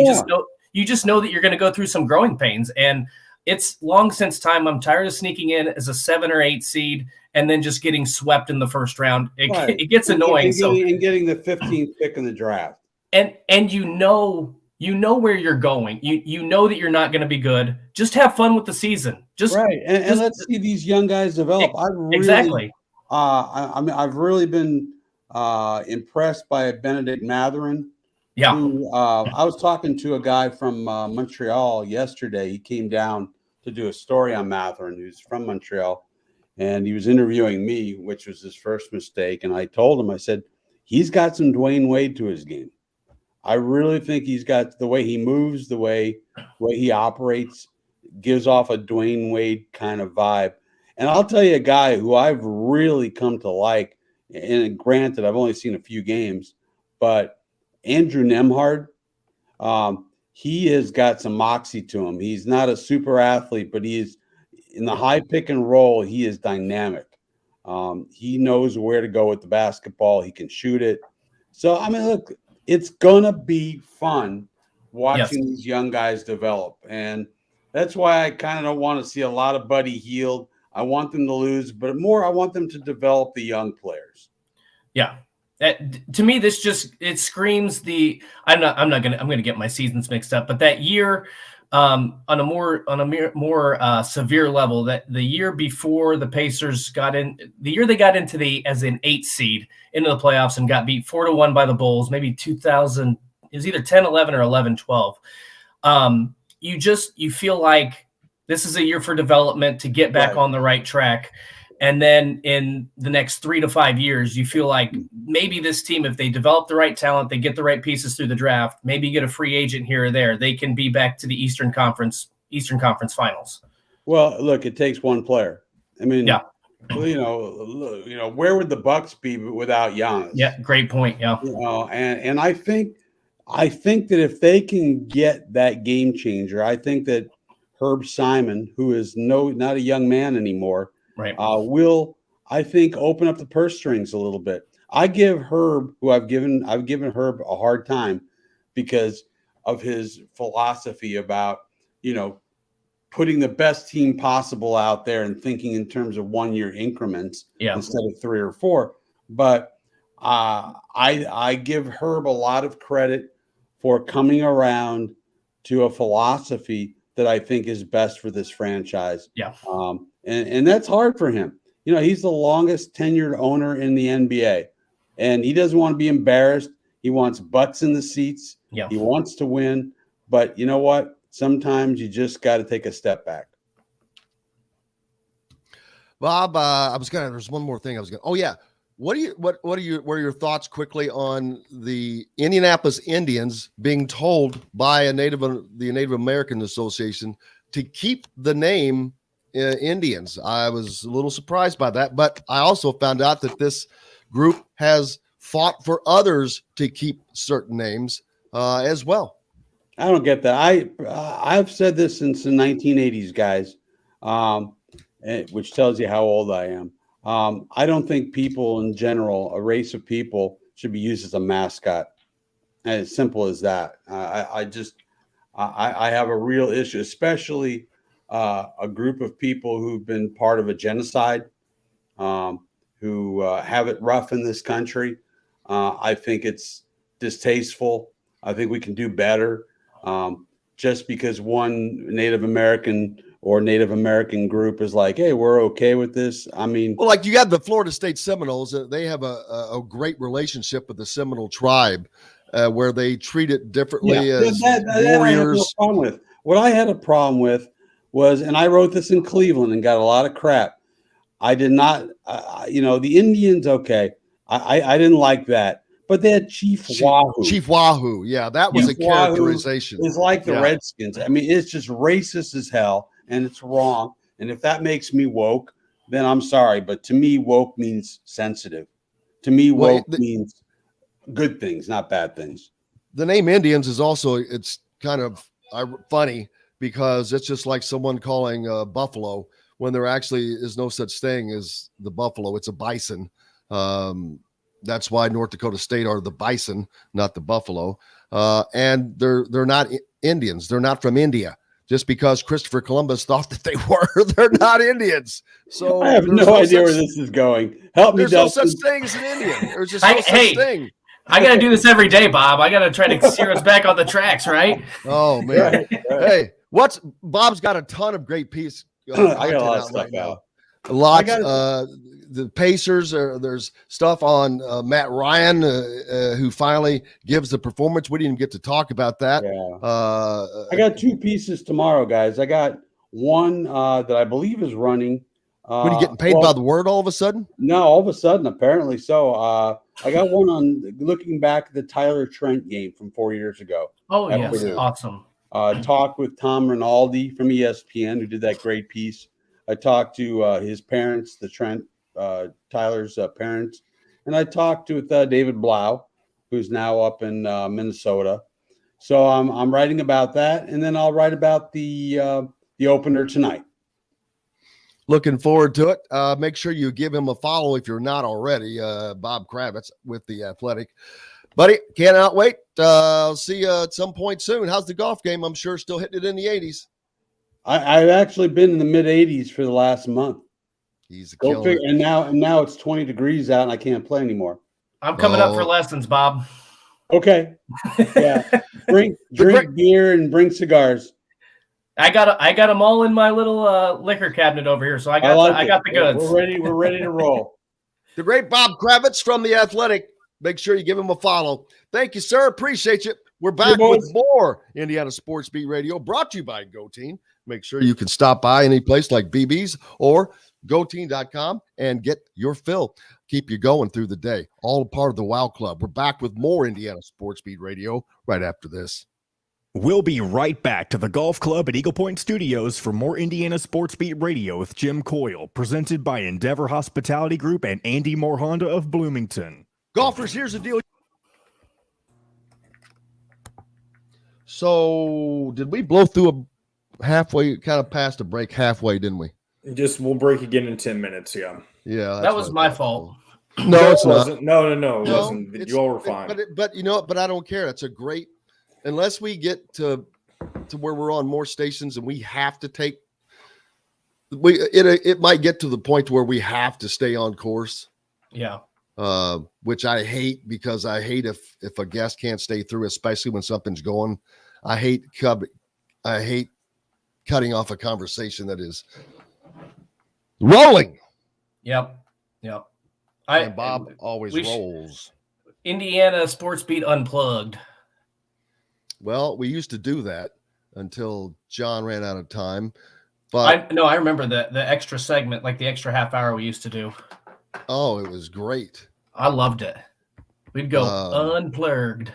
You just know that you're going to go through some growing pains, and it's long since time. I'm tired of sneaking in as a 7 or 8 seed and then just getting swept in the first round. It gets annoying. And getting the 15th pick in the draft. And you know where you're going. You know that you're not going to be good. Just have fun with the season. And let's see these young guys develop. Exactly. I've really been impressed by Benedict Mathurin. Yeah. Who, I was talking to a guy from Montreal yesterday. He came down to do a story on Mathurin, who's from Montreal, and he was interviewing me, which was his first mistake. And I told him, I said, he's got some Dwayne Wade to his game. I really think he's got the way he moves, the way he operates, gives off a Dwayne Wade kind of vibe. And I'll tell you a guy who I've really come to like and granted, I've only seen a few games, but Andrew Nemhard, he has got some moxie to him. He's not a super athlete, but he is in the high pick and roll. He is dynamic. He knows where to go with the basketball. He can shoot it. So, I mean, look, it's going to be fun watching these young guys develop. And that's why I kind of don't want to see a lot of Buddy Hield. I want them to lose, but more I want them to develop the young players. Yeah. To me, this just it screams the. I'm gonna get my seasons mixed up, but that year, on a more severe level, that the year before the Pacers got in, the year they got into as an 8 seed into the playoffs and got beat 4-1 by the Bulls, maybe 2000, it was either 10-11 or 11-12. You feel like this is a year for development to get back on the right track. And then in the next 3 to 5 years, you feel like maybe this team, if they develop the right talent, they get the right pieces through the draft, maybe get a free agent here or there, they can be back to the Eastern Conference Finals. Well, look, it takes one player. I mean, yeah. You know, where would the Bucks be without Giannis? Yeah, great point. Yeah. And I think that if they can get that game changer, I think that Herb Simon, who is not a young man anymore, right, will, I think, open up the purse strings a little bit. I give Herb, I've given Herb a hard time because of his philosophy about, putting the best team possible out there and thinking in terms of 1 year increments instead of 3 or 4. But I give Herb a lot of credit for coming around to a philosophy that I think is best for this franchise. Yeah. And that's hard for him. He's the longest tenured owner in the NBA, and he doesn't want to be embarrassed. He wants butts in the seats. Yeah. He wants to win, but you know what? Sometimes you just got to take a step back. Bob, there's one more thing oh yeah. What are your thoughts quickly on the Indianapolis Indians being told by the Native American Association to keep the name Indians? I was a little surprised by that, but I also found out that this group has fought for others to keep certain names as well. I don't get that. I've said this since the 1980s, guys, which tells you how old I am. I don't think people in general, a race of people, should be used as a mascot. And as simple as that. I have a real issue, especially a group of people who've been part of a genocide, who have it rough in this country. I think it's distasteful. I think we can do better. Just because one Native American group is like, hey, we're okay with this. I mean, well, like you have the Florida State Seminoles. They have a great relationship with the Seminole tribe, where they treat it differently as warriors. I have no problem with. What I had a problem with was, and I wrote this in Cleveland and got a lot of crap. I did not, the Indians. Okay, I didn't like that. But they had Chief Wahoo. Chief Wahoo, yeah, that was a characterization. It's like the Redskins. I mean, it's just racist as hell, and it's wrong. And if that makes me woke, then I'm sorry. But to me, woke means sensitive. To me, woke means good things, not bad things. The name Indians is also, it's kind of funny because it's just like someone calling buffalo when there actually is no such thing as the buffalo. It's a bison. That's why North Dakota State are the bison, not the buffalo. And they're not Indians. They're not from India. Just because Christopher Columbus thought that they were, they're not Indians. So I have no idea where this is going. Help me, Dustin. There's no Dustin. such thing as an Indian. There's just no such thing. I got to do this every day, Bob. I got to try to steer us back on the tracks, right? Oh, man. Hey, Bob's got a ton of great pieces. I got a lot of stuff out. Lots. The Pacers, there's stuff on Matt Ryan, who finally gives the performance. We didn't get to talk about that. Yeah. I got 2 pieces tomorrow, guys. I got one that I believe is running. When you getting paid by the word all of a sudden? No, all of a sudden, apparently so. I got one on looking back at the Tyler Trent game from 4 years ago. Oh, yes. Purdue. Awesome. Talked with Tom Rinaldi from ESPN, who did that great piece. I talked to his parents, Tyler's parents, and I talked with David Blau, who's now up in Minnesota. So I'm writing about that, and then I'll write about the opener tonight. Looking forward to it. Make sure you give him a follow if you're not already. Bob Kravitz with The Athletic. Buddy, cannot wait. I'll see you at some point soon. How's the golf game? I'm sure still hitting it in the 80s. I've actually been in the mid 80s for the last month. He's a killer. And now it's 20 degrees out and I can't play anymore. I'm coming up for lessons, Bob. Okay. Yeah. Drink beer and bring cigars. I got them all in my little liquor cabinet over here, so I got the goods. We're ready to roll. The great Bob Kravitz from The Athletic. Make sure you give him a follow. Thank you, sir. Appreciate you. We're back with more Indiana Sports Beat Radio, brought to you by GoTeam. Make sure you can stop by any place like BB's or GoTeam.com and get your fill. Keep you going through the day. All a part of the WOW Club. We're back with more Indiana Sports Beat Radio right after this. We'll be right back to the Golf Club at Eagle Point Studios for more Indiana Sports Beat Radio with Jim Coyle, presented by Endeavor Hospitality Group and Andy Moore Honda of Bloomington. Golfers, here's the deal. So, did we blow through a halfway, kind of past a break halfway, didn't we? We'll break again in 10 minutes, yeah. Yeah. That was my fault. No, it's not. No, it wasn't. You all were fine. But you know what? But I don't care. It's a great, unless we get to where we're on more stations and we have to take, it might get to the point where we have to stay on course. Yeah. Which I hate, because I hate if a guest can't stay through, especially when something's going. I hate cutting off a conversation that is rolling. Yep. And Bob always rolls. Indiana Sports Beat Unplugged. Well, we used to do that until John ran out of time. But I remember the extra segment, like the extra half hour we used to do. Oh, it was great. I loved it. We'd go unplugged.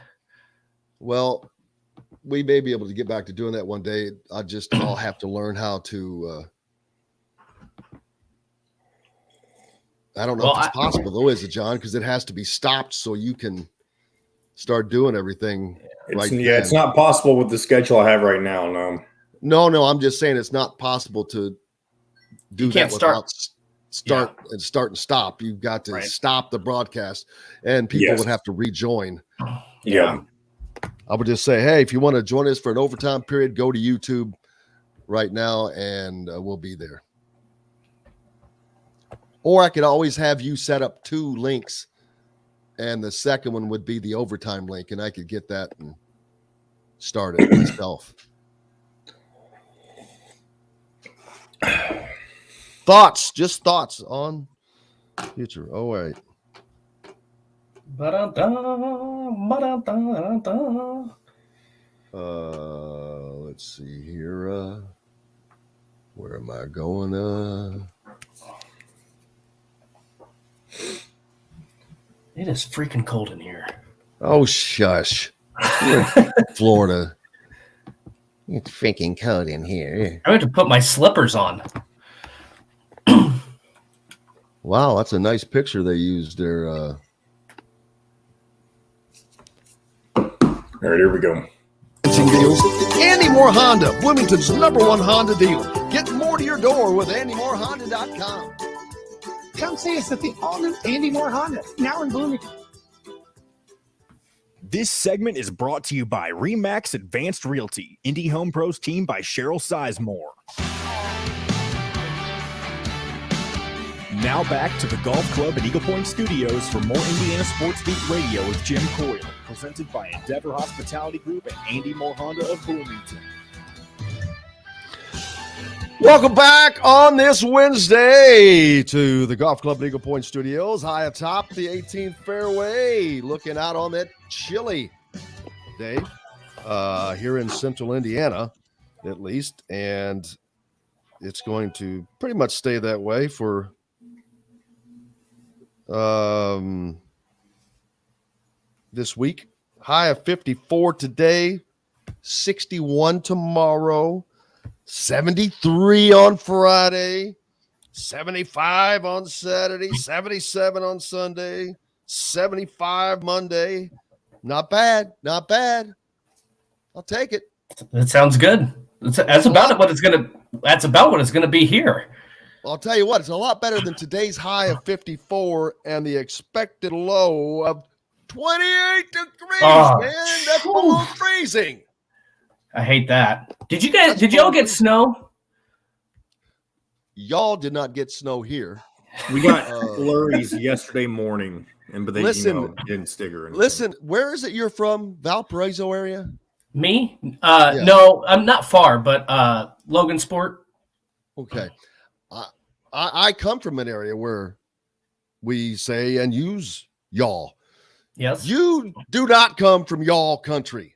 Well, we may be able to get back to doing that one day. I'll have to learn how to. I don't know if it's possible, though, is it, John? Because it has to be stopped so you can start doing everything. It's not possible with the schedule I have right now. No. I'm just saying it's not possible to do that without start and stop. You've got to stop the broadcast, and people would have to rejoin. Yeah. I would just say, hey, if you want to join us for an overtime period, go to YouTube right now, and we'll be there. Or I could always have you set up 2 links, and the second one would be the overtime link, and I could get that and start it myself. Thoughts on future. Oh, wait. Let's see here. Where am I going? It is freaking cold in here. Oh, shush. You're in Florida. It's freaking cold in here. I have to put my slippers on. Wow, that's a nice picture they used there. All right, here we go. Deals. Andy Moore Honda, Bloomington's #1 Honda dealer. Get more to your door with AndyMooreHonda.com. Come see us at the all-new Andy Moore Honda, now in Bloomington. This segment is brought to you by Remax Advanced Realty, Indy Home Pros team by Cheryl Sizemore. Now back to the Golf Club at Eagle Point Studios for more Indiana Sports Beat Radio with Jim Coyle, presented by Endeavor Hospitality Group and Andy Moore Honda of Bloomington. Welcome back on this Wednesday to the Golf Club at Eagle Point Studios, high atop the 18th fairway, looking out on that chilly day here in central Indiana, at least, and it's going to pretty much stay that way for this week. High of 54 today, 61 tomorrow, 73 on Friday, 75 on Saturday, 77 on Sunday, 75 Monday. Not bad. Not bad. I'll take it. That sounds good. That's about what it's gonna be here. Well, I'll tell you what, it's a lot better than today's high of 54 and the expected low of 28 degrees, man. That's below freezing. I hate that. Did y'all get snow? Y'all did not get snow here. We got flurries yesterday morning, but they didn't stick or anything. Listen, where is it you're from? Valparaiso area? Me? No, I'm not far, but Logansport. Okay. I come from an area where we say and use y'all. Yes. You do not come from y'all country.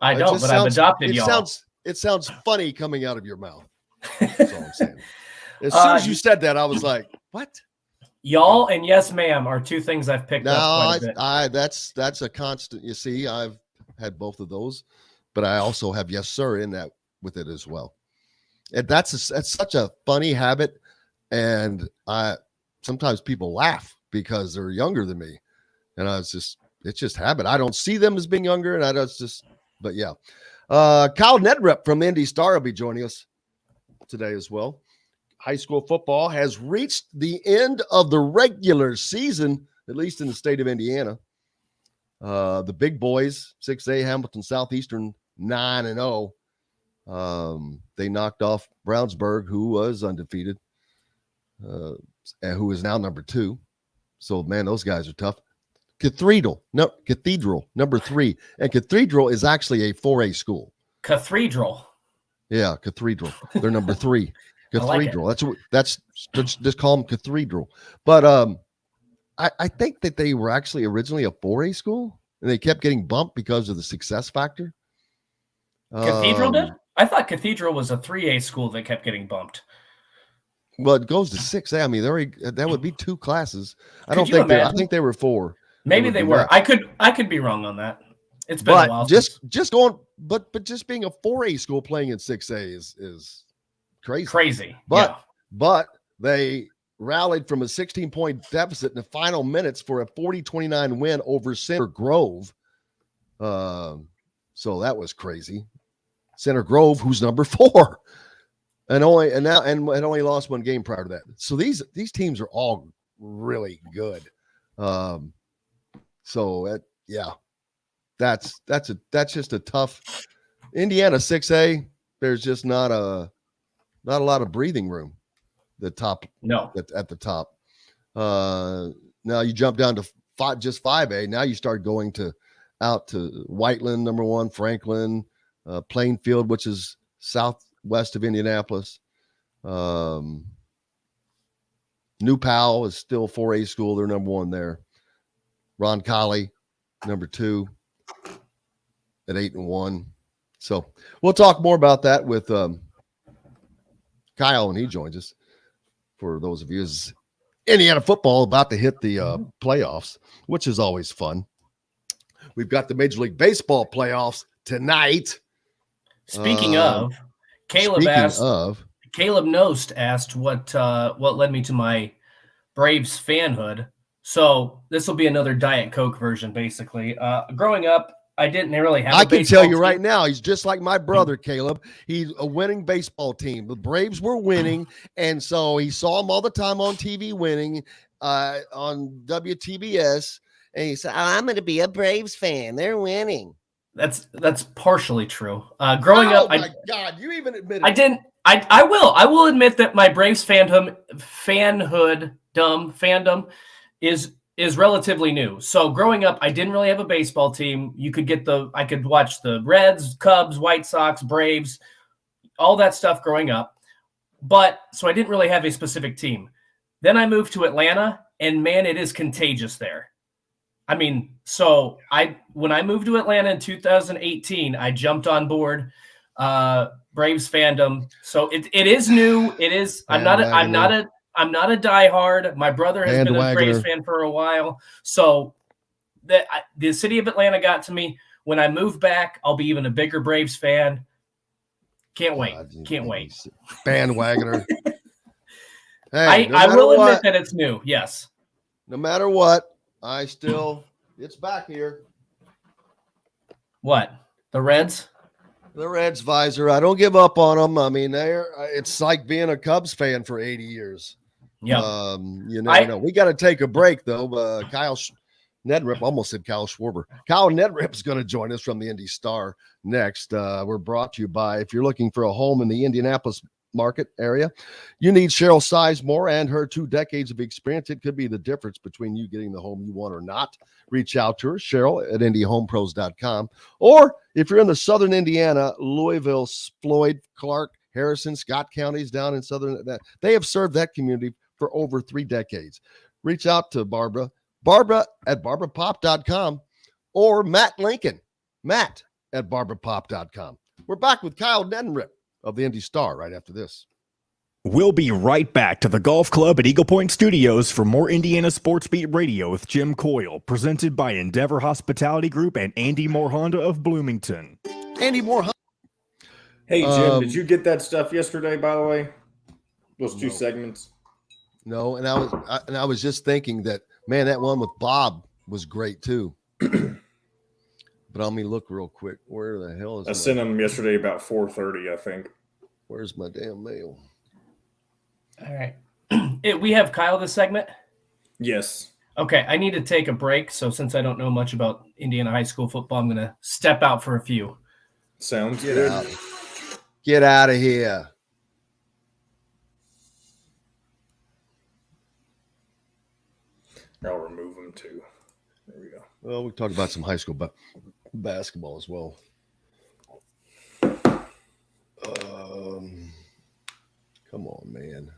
I don't, but I've adopted y'all. It sounds funny coming out of your mouth. That's all I'm saying. As soon as you said that, I was like, what? Y'all and yes, ma'am are two things I've picked up quite a bit. That's a constant. You see, I've had both of those, but I also have yes, sir, in that with it as well. And that's such a funny habit. And sometimes people laugh because they're younger than me. And it's just habit. I don't see them as being younger. And but yeah. Kyle Neddenriep from the Indy Star will be joining us today as well. High school football has reached the end of the regular season, at least in the state of Indiana. The big boys, 6A Hamilton Southeastern, 9-0. They knocked off Brownsburg, who was undefeated, and who is now number 2. So, man, those guys are tough. Cathedral, number 3. And Cathedral is actually a 4A school. Cathedral. Yeah, Cathedral. They're number 3. Cathedral. Like that's just call them Cathedral. But I think that they were actually originally a 4A school, and they kept getting bumped because of the success factor. Cathedral did? I thought Cathedral was a 3A school that kept getting bumped. Well, it goes to 6A. I mean, that would be 2 classes. I think they were 4. Maybe they were. I could be wrong on that. It's been a while. Just being a 4A school playing in 6A is crazy. But they rallied from a 16-point deficit in the final minutes for a 40-29 win over Center Grove. So that was crazy. Center Grove, who's number 4, and only lost 1 game prior to that. So these teams are all really good. That's just a tough Indiana 6A. There's just not a lot of breathing room. At the top. Now you jump down to 5A. Now you start going out to Whiteland, number 1, Franklin, Plainfield, which is southwest of Indianapolis. New Powell is still 4A school. They're number 1 there. Roncalli, number 2 at 8-1. So we'll talk more about that with Kyle when he joins us. For those of you, is Indiana football about to hit the playoffs, which is always fun. We've got the Major League Baseball playoffs tonight. Speaking of, Caleb Nost asked what led me to my Braves fanhood. So this will be another Diet Coke version, basically. Growing up, I didn't really have. I can tell you right now, he's just like my brother, Caleb. He's a winning baseball team. The Braves were winning, and so he saw them all the time on TV winning on WTBS, and he said, "I'm going to be a Braves fan. They're winning." That's partially true. Growing up, my God, you even admitted I didn't. I will admit that my Braves fandom is relatively new. So growing up, I didn't really have a baseball team. I could watch the Reds, Cubs, White Sox, Braves, all that stuff growing up. So I didn't really have a specific team. Then I moved to Atlanta, and man, it is contagious there. I mean, when I moved to Atlanta in 2018, I jumped on board Braves fandom. So it is new. It is. I'm not a diehard. My brother has been a Braves fan for a while. So the city of Atlanta got to me. When I move back, I'll be even a bigger Braves fan. Can't wait. Bandwagoner. Hey, I will admit that it's new. Yes. No matter what, It's back here. What? The Reds? The Reds visor. I don't give up on them. I mean, it's like being a Cubs fan for 80 years. Yeah. You never know. We got to take a break, though. Kyle Neddenriep, almost said Kyle Schwarber. Kyle Neddenriep is going to join us from the Indy Star next. We're brought to you by, if you're looking for a home in the Indianapolis market area, you need Cheryl Sizemore and her 2 decades of experience. It could be the difference between you getting the home you want or not. Reach out to her, Cheryl at IndyHomePros.com. Or if you're in the southern Indiana, Louisville, Floyd, Clark, Harrison, Scott counties down in southern, they have served that community for over 3 decades. Reach out to Barbara at barbarapop.com, or Matt Lincoln, Matt at barbarapop.com. We're back with Kyle Neddenriep of the Indy Star right after this. We'll be right back to the Golf Club at Eagle Point Studios for more Indiana Sports Beat Radio with Jim Coyle, presented by Endeavor Hospitality Group and Andy Moore Honda of Bloomington. Andy Moore Honda. Hey, Jim, did you get that stuff yesterday, by the way? Those 2 segments? No, and I was just thinking that, man, that one with Bob was great too. But let me look real quick. Where the hell is I sent them yesterday about 4:30, I think. Where's my damn mail? All right. We have Kyle this segment? Yes. Okay, I need to take a break. So since I don't know much about Indiana high school football, I'm going to step out for a few. Sounds good. Get out of here. I'll remove them too. There we go. Well, we talked about some high school basketball as well. Come on, man.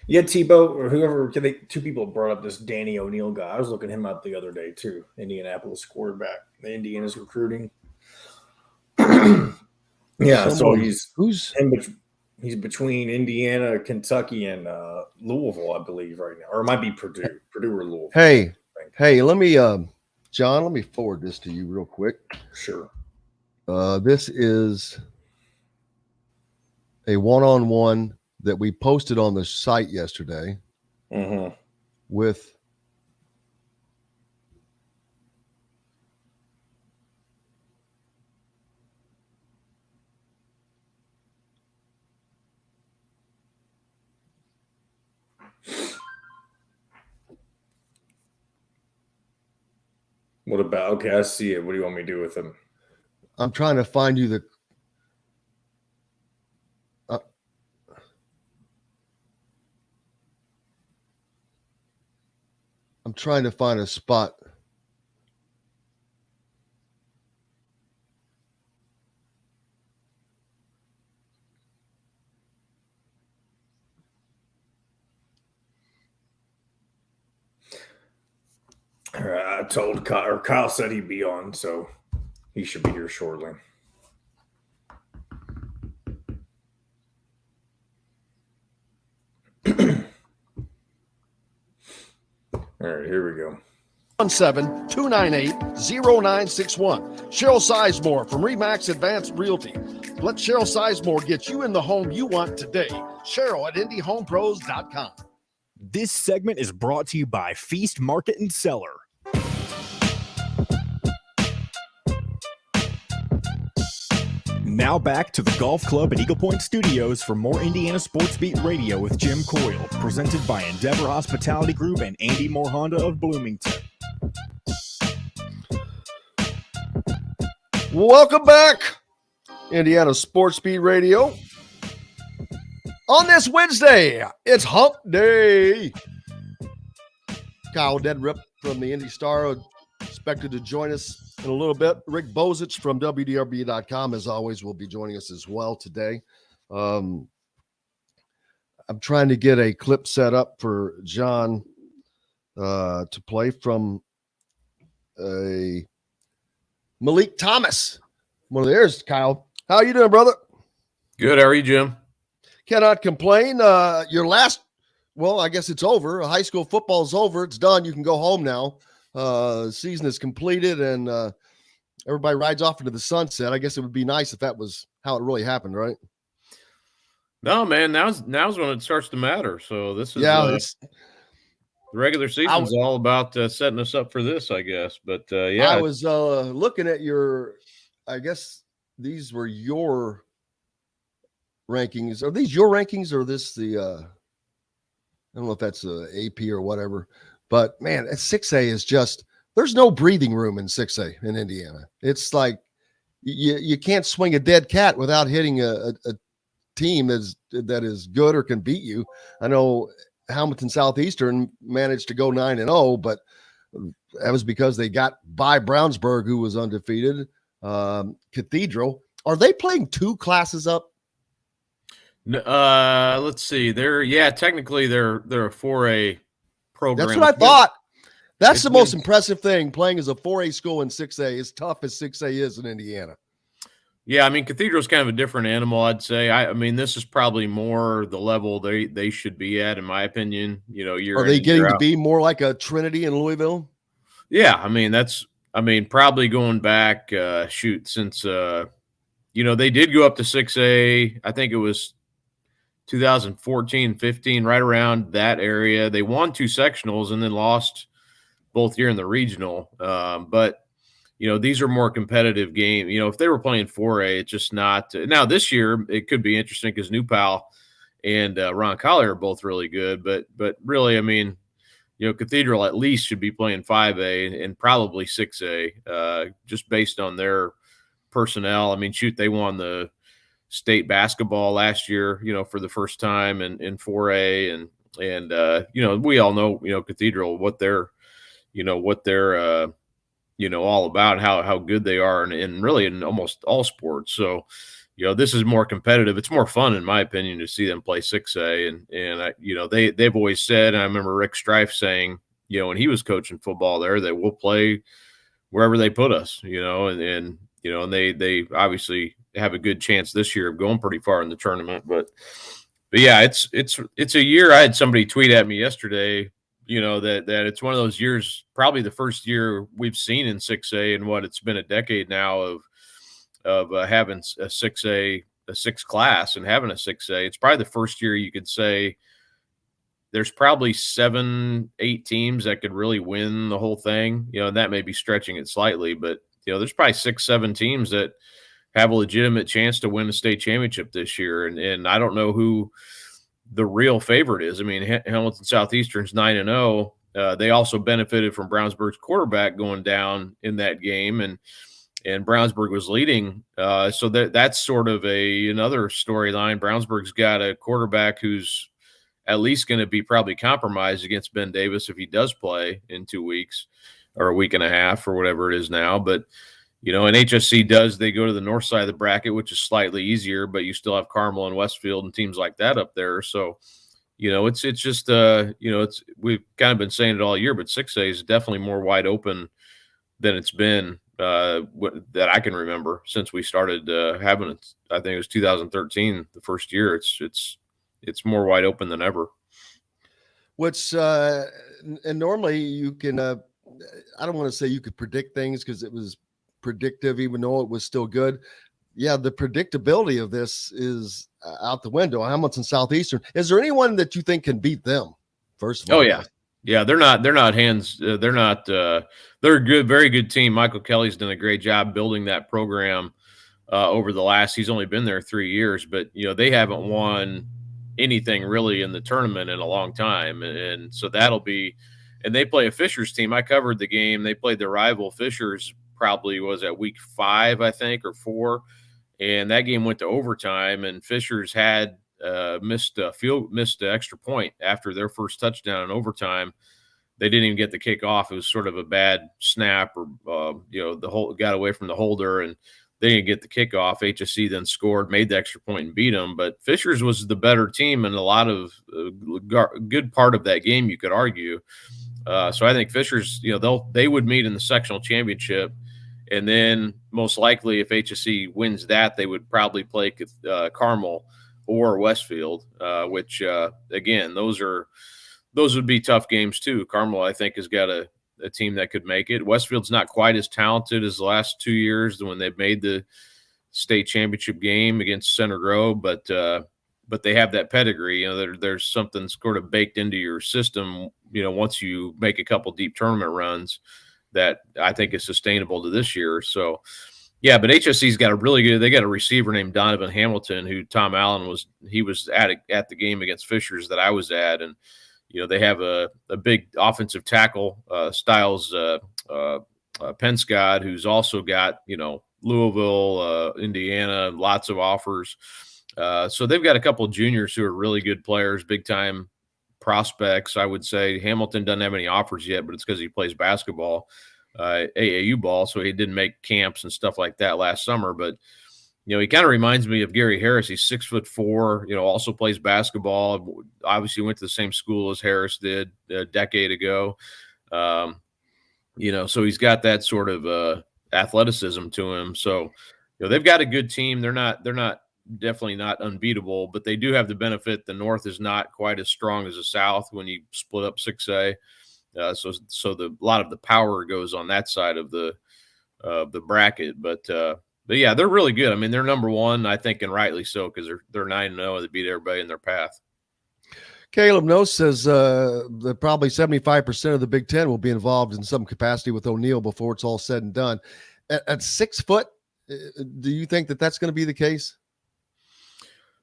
Yeah, Tebow or whoever. 2 people brought up this Danny O'Neill guy. I was looking him up the other day too. Indianapolis quarterback. The Indiana's recruiting. Yeah, so he's between Indiana, Kentucky, and Louisville, I believe, right now, or it might be Purdue or Louisville. Hey, let me, John, let me forward this to you real quick. Sure. This is a one-on-one that we posted on the site yesterday with What about? Okay, I see it. What do you want me to do with him? I'm trying to find you the. I'm trying to find a spot. I told Kyle said he'd be on, so he should be here shortly. All right, here we go. 1-7-298-0961. Cheryl Sizemore from Remax Advanced Realty. Let Cheryl Sizemore get you in the home you want today. Cheryl at IndyHomePros.com. This segment is brought to you by Feast Market and Cellar. Now back to the Golf Club at Eagle Point Studios for more Indiana Sports Beat Radio with Jim Coyle, presented by Endeavor Hospitality Group and Andy Moore Honda of Bloomington. Welcome back, Indiana Sports Beat Radio. On this Wednesday, it's Hump Day. Kyle Neddenriep from the Indy Star expected to join us in a little bit. Rick Bozich from WDRB.com, as always, will be joining us as well today. I'm trying to get a clip set up for John to play from a Malik Thomas. One of theirs, Kyle. How you doing, brother? Good. How are you, Jim? Cannot complain. Your last, well, I guess it's over. High school football is over. It's done. You can go home now. Season is completed, and everybody rides off into the sunset. I guess it would be nice if that was how it really happened, right? No, man. Now's when it starts to matter. So this is it's the regular season's all about setting us up for this, I guess. But I was looking at I guess these were your rankings. Are these your rankings or this I don't know if that's AP or whatever, but man, 6A is just, there's no breathing room in 6A in Indiana. It's like you can't swing a dead cat without hitting a team that is good or can beat you. I know Hamilton Southeastern managed to go 9-0, but that was because they got by Brownsburg, who was undefeated. Cathedral, are they playing 2 classes up? Let's see. Technically they're a 4A program. That's what I thought. That's the most impressive thing, playing as a 4A school in 6A, as tough as 6A is in Indiana. Yeah, I mean, Cathedral's kind of a different animal, I'd say. I mean, this is probably more the level they should be at, in my opinion. Are they getting to be more like a Trinity in Louisville? Yeah, I mean, probably going back, since they did go up to 6A. I think it was 2014, 15, right around that area. They won 2 sectionals and then lost both year in the regional. But these are more competitive games. If they were playing 4A, it's just not. Now this year it could be interesting because New Pal and Ron Collier are both really good. But really, I mean, Cathedral at least should be playing 5A and probably 6A, just based on their personnel. I mean, shoot, they won the state basketball last year, for the first time in 4A, and we all know, Cathedral, what they're all about, how good they are, and really in almost all sports. So, this is more competitive. It's more fun, in my opinion, to see them play 6A. And they've always said, and I remember Rick Strife saying, when he was coaching football there, that we'll play wherever they put us, and they obviously have a good chance this year of going pretty far in the tournament. But yeah, it's a year. I had somebody tweet at me yesterday, that it's one of those years, probably the first year we've seen in 6A in it's been a decade now of having a 6A, a 6 class, and having a 6A. It's probably the first year you could say there's probably 7-8 teams that could really win the whole thing. And that may be stretching it slightly, but there's probably 6-7 teams that have a legitimate chance to win the state championship this year. And I don't know who the real favorite is. I mean, Hamilton Southeastern's 9-0. They also benefited from Brownsburg's quarterback going down in that game, and Brownsburg was leading. So that's sort of another storyline. Brownsburg's got a quarterback who's at least going to be probably compromised against Ben Davis if he does play in 2 weeks or a week and a half or whatever it is now. But and HSC they go to the north side of the bracket, which is slightly easier, but you still have Carmel and Westfield and teams like that up there. So, it's just, we've kind of been saying it all year, but 6A is definitely more wide open than it's been that I can remember since we started having it. I think it was 2013, the first year. It's more wide open than ever. Which, and normally you can, I don't want to say you could predict things because it was predictive, even though it was still good. Yeah, the predictability of this is out the window. Hamilton Southeastern. Is there anyone that you think can beat them? First of all, yeah, they're not hands. They're not. They're a good, very good team. Michael Kelly's done a great job building that program over the last. He's only been there 3 years, but they haven't won anything really in the tournament in a long time, and so that'll be. And they play a Fishers team. I covered the game. They played their rival Fishers. Probably was at week 5, I think, or 4, and that game went to overtime. And Fishers had missed an extra point after their first touchdown in overtime. They didn't even get the kick off. It was sort of a bad snap, or the whole got away from the holder, and they didn't get the kickoff. HSC then scored, made the extra point, and beat them. But Fishers was the better team in a lot of good part of that game, you could argue. So I think Fishers, they would meet in the sectional championship. And then most likely if HSC wins that, they would probably play Carmel or Westfield, which, again, those would be tough games too. Carmel, I think, has got a a team that could make it. Westfield's not quite as talented as the last 2 years when they've made the state championship game against Center Grove, but they have that pedigree. There's something sort of baked into your system, once you make a couple deep tournament runs that I think is sustainable to this year. So, yeah, but HSC's got they got a receiver named Donovan Hamilton, who Tom Allen was at the game against Fishers that I was at. And, they have a big offensive tackle, Styles Penskod, who's also got, Louisville, Indiana, lots of offers. So they've got a couple of juniors who are really good players, big time prospects. I would say Hamilton doesn't have any offers yet, but it's because he plays basketball, AAU ball. So he didn't make camps and stuff like that last summer, but he kind of reminds me of Gary Harris. He's 6'4", also plays basketball. Obviously went to the same school as Harris did a decade ago. So he's got that sort of athleticism to him. So, they've got a good team. They're not definitely not unbeatable, but they do have the benefit. The North is not quite as strong as the South when you split up 6A. So a lot of the power goes on that side of the bracket, but yeah, they're really good. I mean, they're number one, I think, and rightly so, because they're 9-0. They beat everybody in their path. Caleb Nose says that probably 75% of the Big Ten will be involved in some capacity with O'Neill before it's all said and done. At 6 foot, do you think that's going to be the case?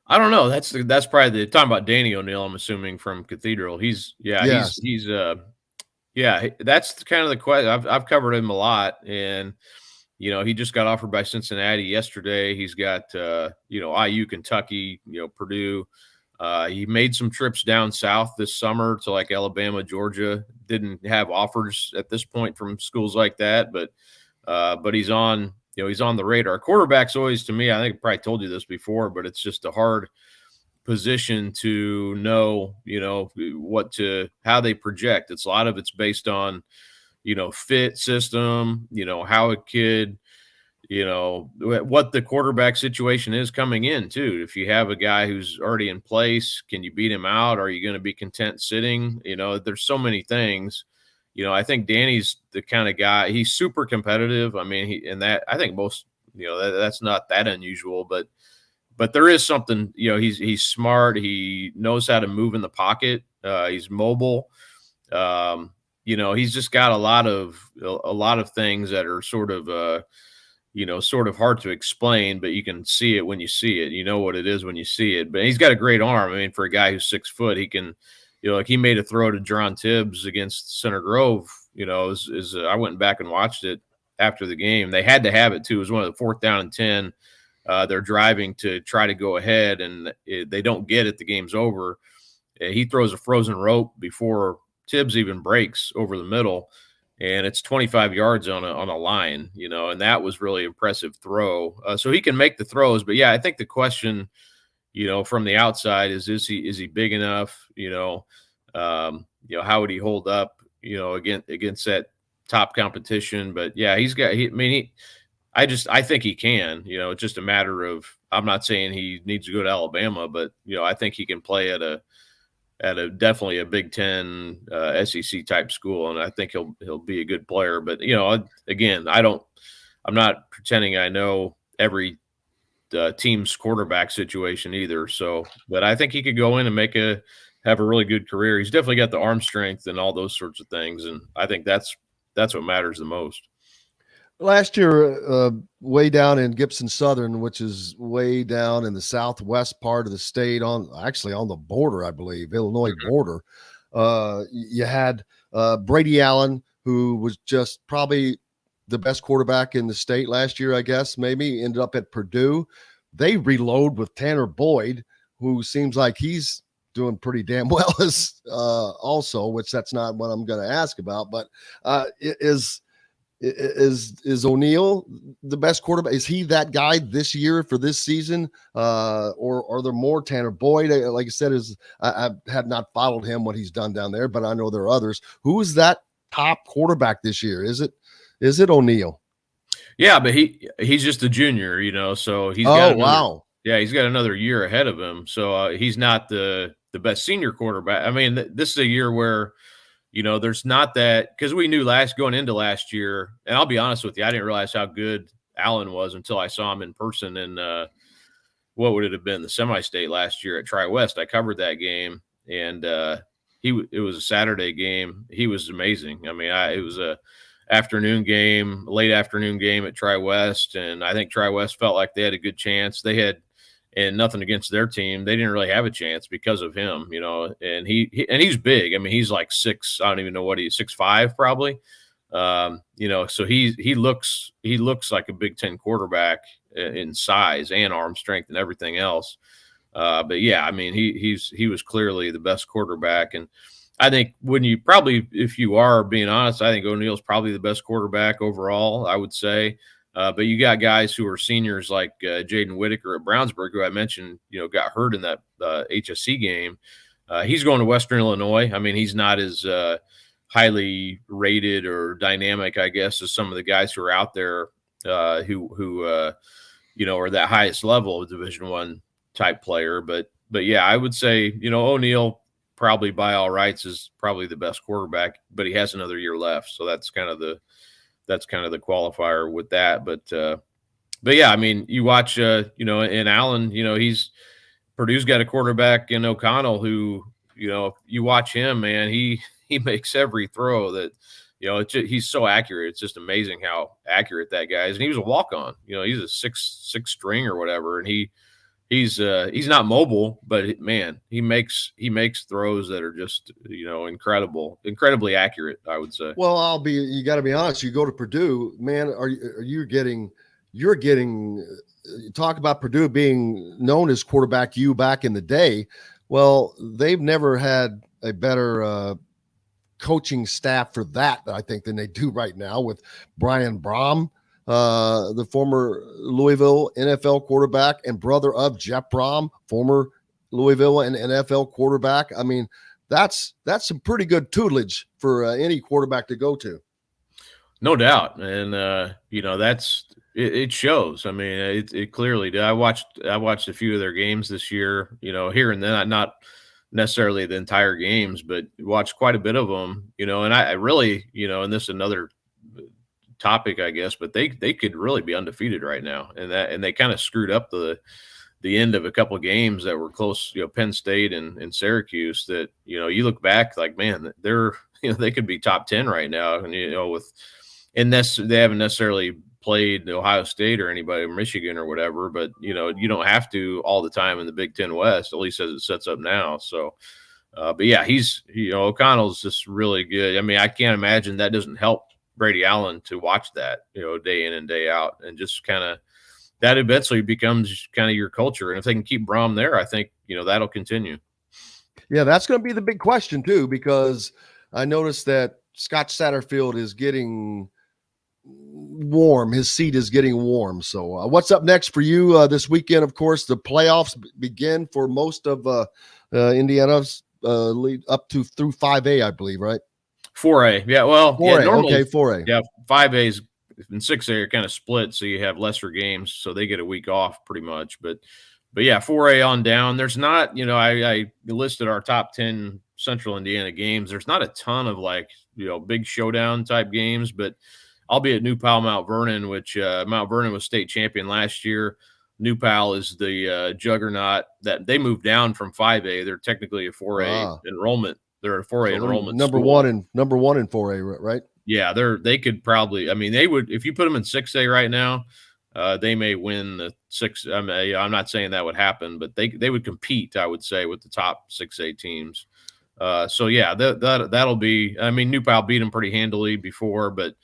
I don't know. That's probably talking about Danny O'Neill, I'm assuming, from Cathedral. That's kind of the question. I've covered him a lot, and he just got offered by Cincinnati yesterday. He's got IU, Kentucky, Purdue. He made some trips down south this summer to like Alabama, Georgia. Didn't have offers at this point from schools like that, but he's on. He's on the radar. Quarterback's always, to me, I think I probably told you this before, but it's just a hard position to know, how they project. A lot of it's based on, fit system, how a kid, what the quarterback situation is coming in too. If you have a guy who's already in place, can you beat him out? Are you going to be content sitting? There's so many things. I think Danny's the kind of guy, he's super competitive. I mean, I think most, that's not that unusual, but there is something, he's smart. He knows how to move in the pocket. He's mobile. He's just got a lot of things that are sort of hard to explain, but you can see it when you see it. You know what it is when you see it, but he's got a great arm. I mean, for a guy who's 6 foot, he can, like he made a throw to Jerron Tibbs against Center Grove. I went back and watched it after the game. They had to have it too. It was one of the 4th down and 10. They're driving to try to go ahead, and they don't get it. The game's over. He throws a frozen rope before Tibbs even breaks over the middle, and it's 25 yards on a line. And that was really impressive throw. So he can make the throws, but yeah, I think the question, from the outside is he big enough? How would he hold up, against that top competition? But yeah, I think he can, it's just a matter of, I'm not saying he needs to go to Alabama, but, I think he can play at a definitely a Big Ten SEC type school. And I think he'll be a good player, but again, I'm not pretending I know every team's quarterback situation either. So, but I think he could go in and have a really good career. He's definitely got the arm strength and all those sorts of things. And I think that's what matters the most. Last year, way down in Gibson Southern, which is way down in the southwest part of the state, on the border, I believe, Illinois border, you had Brady Allen, who was just probably the best quarterback in the state last year, I guess, maybe ended up at Purdue. They reload with Tanner Boyd, who seems like he's doing pretty damn well as also, which that's not what I'm going to ask about, but is O'Neill the best quarterback? Is he that guy this year for this season? Or are there more? Tanner Boyd, like I said, I have not followed him, what he's done down there, but I know there are others. Who is that top quarterback this year? Is it O'Neill? Yeah, but he's just a junior, so he's he's got another year ahead of him. So he's not the best senior quarterback. I mean, this is a year where, there's not that, because we knew going into last year, and I'll be honest with you, I didn't realize how good Allen was until I saw him in person in what would it have been, the semi-state last year at Tri-West. I covered that game, and it was a Saturday game. He was amazing. I mean, it was a late afternoon game at Tri-West, and I think Tri-West felt like they had a good chance. They had, and nothing against their team, they didn't really have a chance because of him, and he's big. I mean, he's like 6, I don't even know what he's, 6'5" probably. So he looks like a Big Ten quarterback in size and arm strength and everything else. But yeah, I mean, he was clearly the best quarterback. And I think if you are being honest, I think O'Neill's probably the best quarterback overall, I would say. But you got guys who are seniors like Jaden Whitaker at Brownsburg, who I mentioned, got hurt in that HSC game. He's going to Western Illinois. I mean, he's not as highly rated or dynamic, I guess, as some of the guys who are out there who are that highest level of Division I type player. But yeah, I would say, O'Neill probably by all rights is probably the best quarterback, but he has another year left. So that's kind of the qualifier with that. But yeah, I mean, you watch, in Allen, Purdue's got a quarterback in O'Connell who, you watch him, man, he makes every throw that, he's so accurate. It's just amazing how accurate that guy is. And he was a walk-on, he's a six string or whatever. And he's not mobile, but man, he makes throws that are just, incredibly accurate, I would say. Well, you got to be honest. You go to Purdue, man, you're getting talk about Purdue being known as quarterback U back in the day. Well, they've never had a better coaching staff for that, I think, than they do right now with Brian Brom, the former Louisville NFL quarterback and brother of Jeff Brom, former Louisville and NFL quarterback. I mean, that's some pretty good tutelage for any quarterback to go to. No doubt. And, it shows. I mean, it clearly did. I watched a few of their games this year, here and then, not necessarily the entire games, but watched quite a bit of them, and I really, and this is another topic, I guess, but they could really be undefeated right now. And they kind of screwed up the end of a couple of games that were close, Penn State and Syracuse, that, you look back like, man, they're, they could be top 10 right now. And, they haven't necessarily played Ohio State or anybody in Michigan or whatever, but you don't have to all the time in the Big Ten West, at least as it sets up now. So, but yeah, O'Connell's just really good. I mean, I can't imagine that doesn't help Brady Allen to watch that, day in and day out, and just kind of that eventually becomes kind of your culture. And if they can keep Brom there, I think, that'll continue. Yeah, that's going to be the big question too, because I noticed that Scott Satterfield is getting warm. His seat is getting warm. So what's up next for you this weekend? Of course, the playoffs begin for most of Indiana's lead up to through 5A, I believe, right? 4A. Yeah, well, 4A. Yeah, normally, okay, 4A. Yeah, 5A's and 6A are kind of split, so you have lesser games, so they get a week off pretty much. But yeah, 4A on down. There's not, I listed our top 10 Central Indiana games. There's not a ton of big showdown type games, but I'll be at New Pal Mount Vernon, which Mount Vernon was state champion last year. New Pal is the juggernaut that they moved down from 5A. They're technically a 4A enrollment. They're a 4A enrollment. Number school. one in 4A, right? Yeah, they could probably. I mean, they would if you put them in 6A right now. They may win the 6. I mean, I'm not saying that would happen, but they would compete, I would say, with the top 6A teams. So yeah, that'll be. I mean, New Pal beat them pretty handily before, but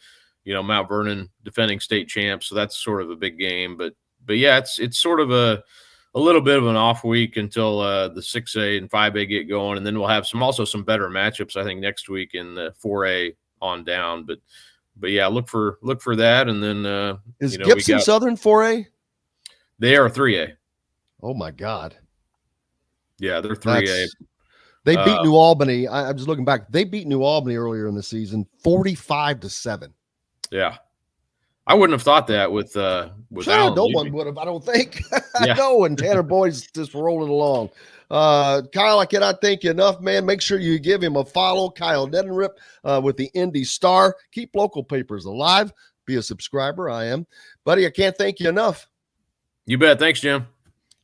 Mount Vernon defending state champs, so that's sort of a big game. But yeah, it's sort of a little bit of an off week until the 6A and 5A get going, and then we'll have some better matchups, I think, next week in the 4A on down. But yeah, look for that, and then is Gibson Southern 4A? They are 3A. Oh my God! Yeah, they're 3A. They beat New Albany. I'm just looking back. They beat New Albany earlier in the season, 45-7. Yeah, I wouldn't have thought that with Allen. No one would have, I don't think. Yeah. No, and Tanner Boyd's just rolling along. Kyle, I cannot thank you enough, man. Make sure you give him a follow. Kyle Neddenriep with the Indy Star. Keep local papers alive. Be a subscriber. I am. Buddy, I can't thank you enough. You bet. Thanks, Jim.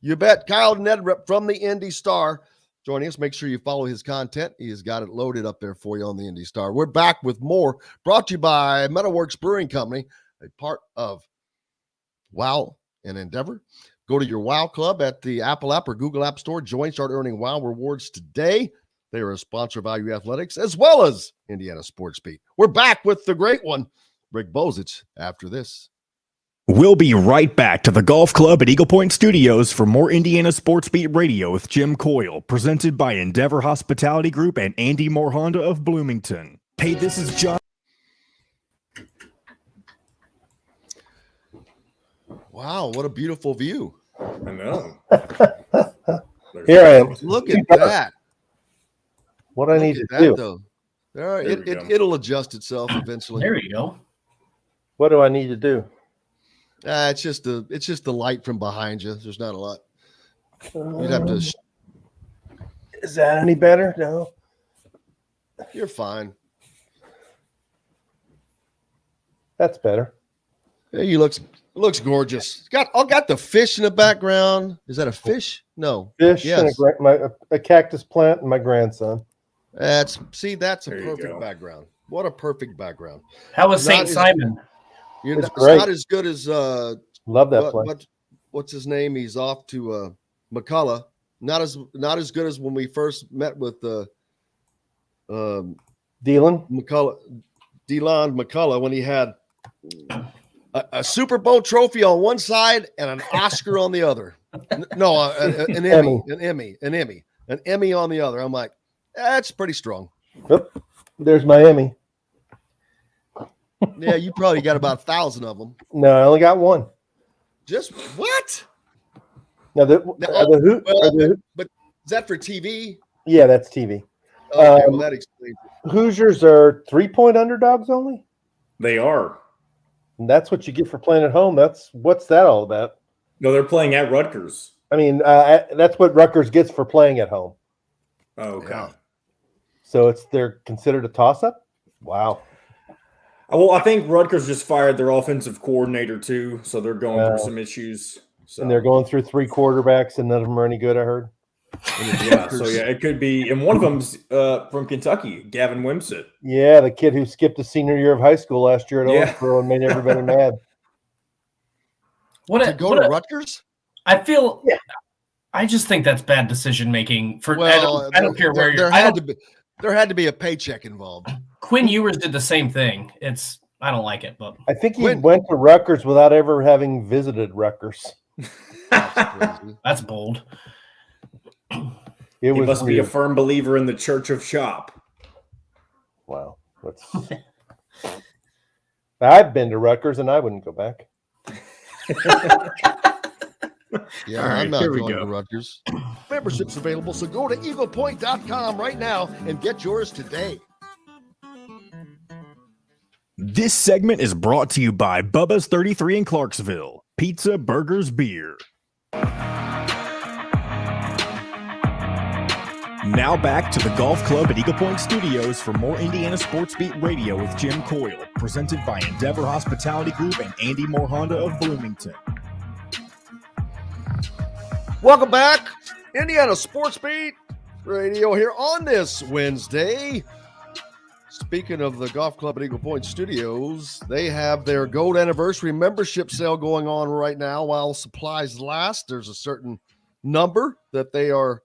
You bet. Kyle Neddenriep from the Indy Star joining us. Make sure you follow his content. He has got it loaded up there for you on the Indy Star. We're back with more, brought to you by Metalworks Brewing Company, a part of WOW and Endeavor. Go to your WOW Club at the Apple App or Google App Store. Join, start earning WOW rewards today. They are a sponsor of Value Athletics as well as Indiana Sports Beat. We're back with the great one, Rick Bozich, after this. We'll be right back to the Golf Club at Eagle Point Studios for more Indiana Sports Beat Radio with Jim Coyle, presented by Endeavor Hospitality Group and Andy Moore Honda of Bloomington. Hey, this is John. Wow, what a beautiful view. I know. Here I am. Look at that. What I need to do. Though. All right, it'll adjust itself eventually. There you go. What do I need to do? It's just the light from behind you. There's not a lot. You'd have to. Is that any better? No. You're fine. That's better. Yeah, you looks gorgeous. Got the fish in the background. Is that a fish? No. Fish Yes. and a cactus plant and my grandson. That's a There you perfect go. background. What a perfect background. How was Not St. as- Simon? It's great. not as good as Love that place. what's his name? He's off to McCullough. Not as good as when we first met with Dylan? Dylan McCullough when he had a Super Bowl trophy on one side and an Oscar on the other. An Emmy on the other. I'm like, that's pretty strong. Oop, there's my Emmy. Yeah, you probably got about 1,000 of them. No, I only got one. Just what? Now, but is that for TV? yeah, that's TV. Okay, well that explains it. Hoosiers are 3-point underdogs only. They are. And that's what you get for playing at home. What's that all about? No, they're playing at Rutgers. I mean, that's what Rutgers gets for playing at home. Oh, okay. Yeah. So they're considered a toss-up. Wow. Well, I think Rutgers just fired their offensive coordinator too, so they're going through some issues. So. And they're going through 3 quarterbacks, and none of them are any good. I heard. It could be, and one of them's from Kentucky, Gavin Wimsatt. Yeah, the kid who skipped the senior year of high school last year at Owensboro and made everybody mad. To go to Rutgers? I feel. Yeah. I just think that's bad decision making. I don't care where you're. There had to be a paycheck involved. Quinn Ewers did the same thing. I don't like it, but I think he went to Rutgers without ever having visited Rutgers. That's bold. He must be a firm believer in the Church of Shop. Wow. I've been to Rutgers and I wouldn't go back. Yeah, right, I'm not going to Rutgers. Membership's available, so go to eaglepoint.com right now and get yours today. This segment is brought to you by Bubba's 33 in Clarksville. Pizza, burgers, beer. Now back to the Golf Club at Eagle Point Studios for more Indiana Sports Beat Radio with Jim Coyle, presented by Endeavor Hospitality Group and Andy Moore Honda of Bloomington. Welcome back. Indiana Sports Beat Radio here on this Wednesday. Speaking of the Golf Club at Eagle Point Studios, they have their gold anniversary membership sale going on right now while supplies last. There's a certain number that they are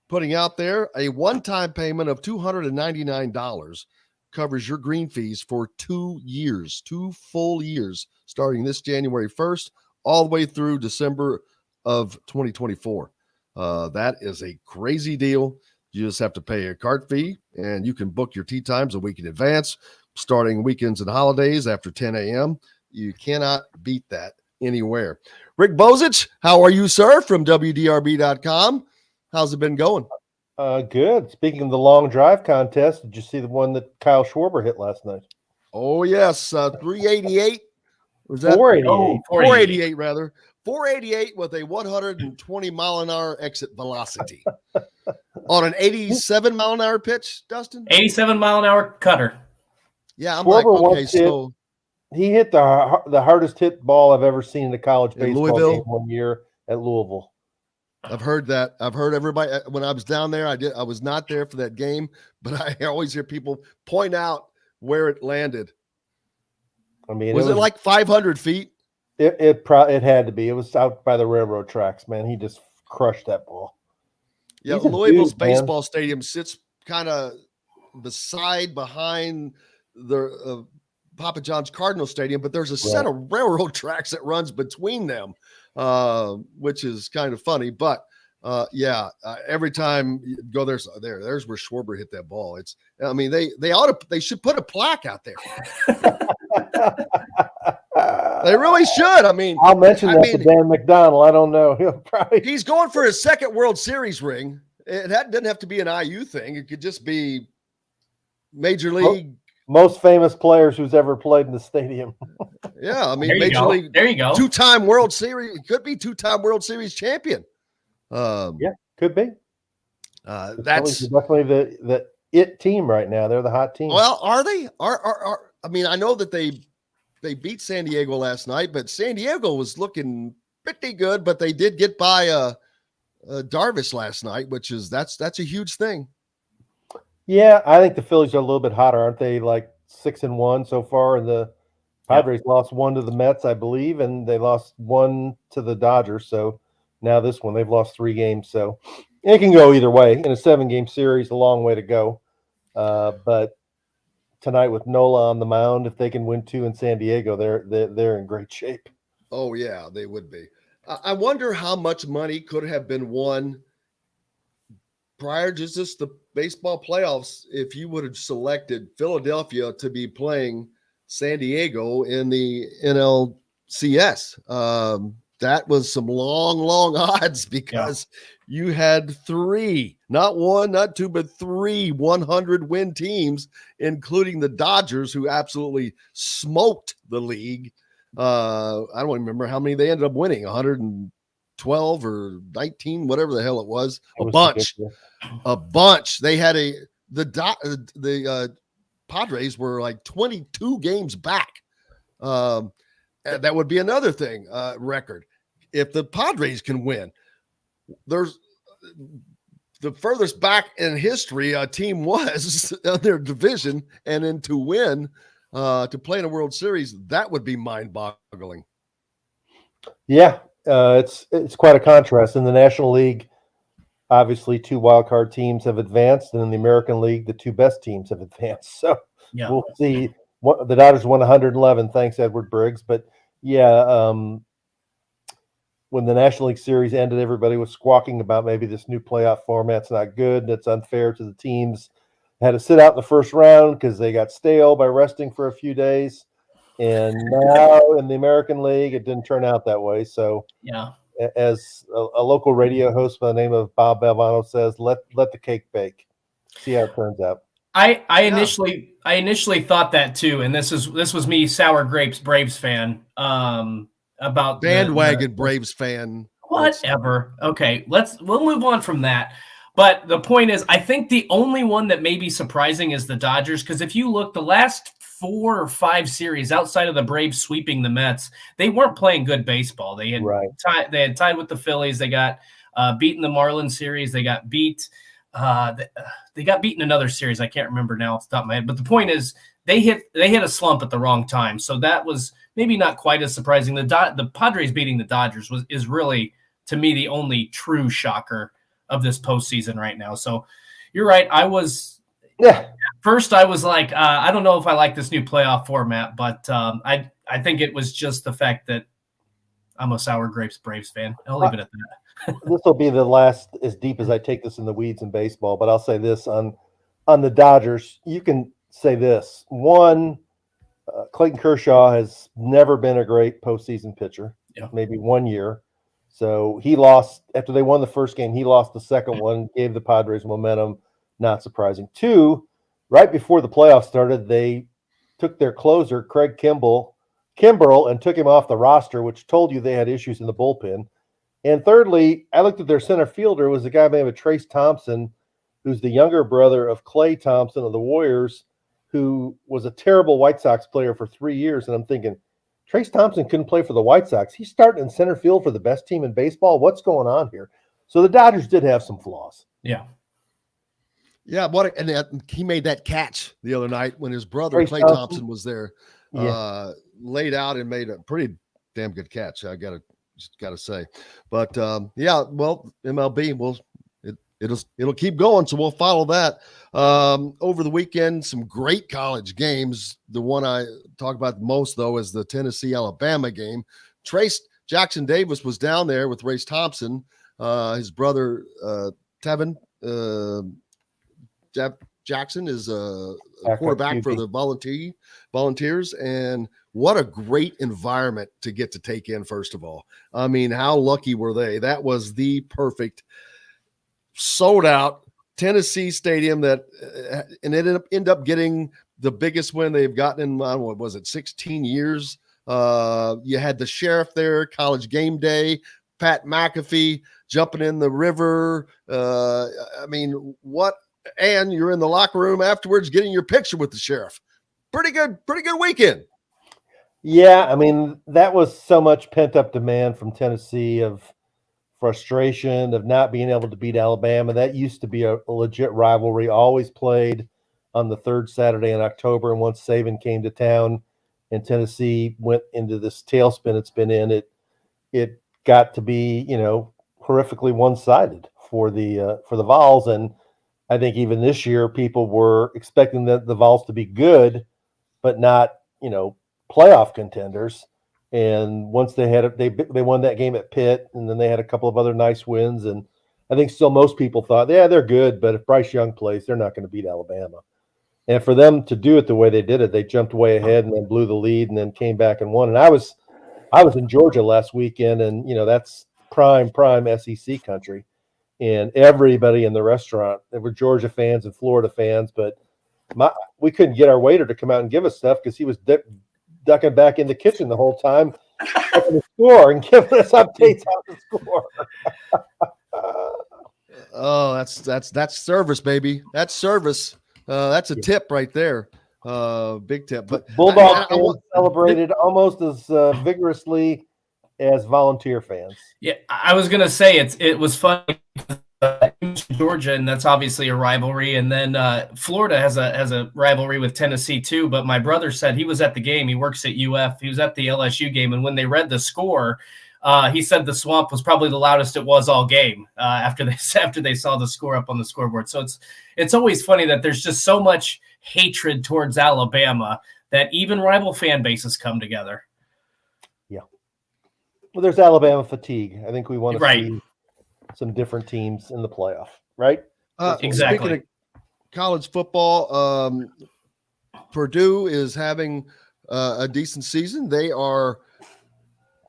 putting out there. A one-time payment of $299 covers your green fees for 2 years, 2 full years, starting this January 1st, all the way through December of 2024. That is a crazy deal. You just have to pay a cart fee, and you can book your tee times a week in advance, starting weekends and holidays after 10 a.m. You cannot beat that anywhere. Rick Bozich, how are you, sir, from WDRB.com? How's it been going? Good. Speaking of the long drive contest, did you see the one that Kyle Schwarber hit last night? Oh, yes. 388. Was that 488? 488, rather. 488 with a 120 mile an hour exit velocity on an 87 mile an hour pitch, Dustin? 87 mile an hour cutter. Yeah, I'm like, okay, so he hit the hardest hit ball I've ever seen in a college baseball game one year at Louisville. I've heard that. I've heard everybody when I was down there. I was not there for that game, but I always hear people point out where it landed. I mean, was it like 500 feet? It had to be. It was out by the railroad tracks, man. He just crushed that ball. Yeah, Louisville's baseball stadium sits kind of behind the Papa John's Cardinal Stadium, but there's a set of railroad tracks that runs between them, which is kind of funny. But every time you go there's where Schwarber hit that ball. They should put a plaque out there. They really should. I mean, I'll mention that to Dan McDonald. I don't know. He's going for his second World Series ring. Doesn't have to be an IU thing. It could just be Major League. Most famous players who's ever played in the stadium. Yeah, I mean, Major League. There you go. Two-time World Series. It could be two-time World Series champion. Could be. That's definitely the it team right now. They're the hot team. Well, are they? I mean, I know that they beat San Diego last night, but San Diego was looking pretty good. But they did get by Darvish last night, that's a huge thing. Yeah, I think the Phillies are a little bit hotter, aren't they? Like 6-1 so far, and the Padres lost 1 to the Mets, I believe, and they lost 1 to the Dodgers. So now this one, they've lost 3 games. So it can go either way in a 7-game series. A long way to go, but tonight with Nola on the mound, if they can win 2 in San Diego, they're in great shape. Oh yeah, they would be. I wonder how much money could have been won prior to just the baseball playoffs if you would have selected Philadelphia to be playing San Diego in the NLCS. That was some long odds because you had 3, not 1, not 2, but 3 100-win teams, including the Dodgers, who absolutely smoked the league. I don't remember how many they ended up winning, 112 or 19, whatever the hell it was. A bunch. They had the Padres were like 22 games back. That would be another thing, record. If the Padres can win, there's the furthest back in history a team was in their division, and then to win, to play in a World Series, that would be mind-boggling. Yeah, it's quite a contrast. In the National League, obviously 2 wild card teams have advanced, and in the American League, the 2 best teams have advanced. So we'll see. The Dodgers won 111, thanks Edward Briggs. But when the National League Series ended, everybody was squawking about maybe this new playoff format's not good, and it's unfair to the teams. Had to sit out in the first round because they got stale by resting for a few days. And now in the American League, it didn't turn out that way. So as a local radio host by the name of Bob Belvano says, let the cake bake. See how it turns out. I initially thought that too, and this was me, Sour Grapes Braves fan. About bandwagon Braves fan. Whatever. Okay, we'll move on from that. But the point is, I think the only one that may be surprising is the Dodgers, because if you look, the last 4 or 5 series outside of the Braves sweeping the Mets, they weren't playing good baseball. They had tied with the Phillies. They got beaten the Marlins series. They got beat. They got beaten another series. I can't remember now off the top of my head. But the point is, they hit a slump at the wrong time. So that was maybe not quite as surprising. The Padres beating the Dodgers is really, to me, the only true shocker of this postseason right now. So you're right. At first I was like, I don't know if I like this new playoff format, but I think it was just the fact that I'm a Sour Grapes Braves fan. I'll leave it at that. This will be the last, as deep as I take this in the weeds in baseball, but I'll say this on the Dodgers. You can say this. One, Clayton Kershaw has never been a great postseason pitcher. Maybe 1 year. So he lost after they won the first game. He lost the second one, gave the Padres momentum. Not surprising. 2, right before the playoffs started, they took their closer, Craig Kimbrell, Kimbrell and took him off the roster, which told you they had issues in the bullpen. And thirdly, I looked at their center fielder, was a guy by the name of Trace Thompson, who's the younger brother of Clay Thompson of the Warriors, who was a terrible White Sox player for 3 years. And I'm thinking, Trace Thompson couldn't play for the White Sox. He's starting in center field for the best team in baseball. What's going on here? So the Dodgers did have some flaws. Yeah. Yeah, he made that catch the other night when his brother Trace Clay Thompson. Thompson was there, Yeah. laid out and made a pretty damn good catch. I gotta say, but yeah, well, MLB it'll keep going, so we'll follow that. Over the weekend, some great college games. The one I talk about the most though is the Tennessee-Alabama game. Jackson Davis was down there with Race Thompson, his brother Tevin. Jackson is a quarterback for the Volunteers, and what a great environment to get to take in. First of all, I mean, how lucky were they? That was the perfect sold out Tennessee stadium that, and it ended up getting the biggest win they've gotten in, what was it, 16 years. You had the sheriff there, College Game Day, Pat McAfee jumping in the river. I mean, what? And you're in the locker room afterwards getting your picture with the sheriff. Pretty good weekend. Yeah, I mean, that was so much pent-up demand from Tennessee of frustration of not being able to beat Alabama. That used to be a legit rivalry, always played on the third Saturday in October. And once Saban came to town and Tennessee went into this tailspin it's been in, it got to be, horrifically one-sided for the Vols. And I think even this year people were expecting the Vols to be good, but not, playoff contenders. And once they won that game at Pitt, and then they had a couple of other nice wins. And I think still most people thought, yeah, they're good, but if Bryce Young plays, they're not going to beat Alabama. And for them to do it the way they did it, they jumped way ahead and then blew the lead and then came back and won. And I was in Georgia last weekend, and that's prime SEC country. And everybody in the restaurant, there were Georgia fans and Florida fans, but we couldn't get our waiter to come out and give us stuff because he was ducking back in the kitchen the whole time, checking the score and giving us updates on the score. Oh, that's service, baby. That's service. That's a tip right there. Big tip. But Bulldog fans celebrated almost as vigorously as Volunteer fans. Yeah, I was gonna say it was fun. Georgia, and that's obviously a rivalry, and then Florida has a rivalry with Tennessee too. But my brother said he was at the game. He works at UF. He was at the LSU game, and when they read the score, he said the Swamp was probably the loudest it was all game after they saw the score up on the scoreboard. So it's always funny that there's just so much hatred towards Alabama that even rival fan bases come together. Yeah. Well, there's Alabama fatigue. I think we want to see some different teams in the playoff, right? Exactly. Speaking of college football, Purdue is having a decent season. They are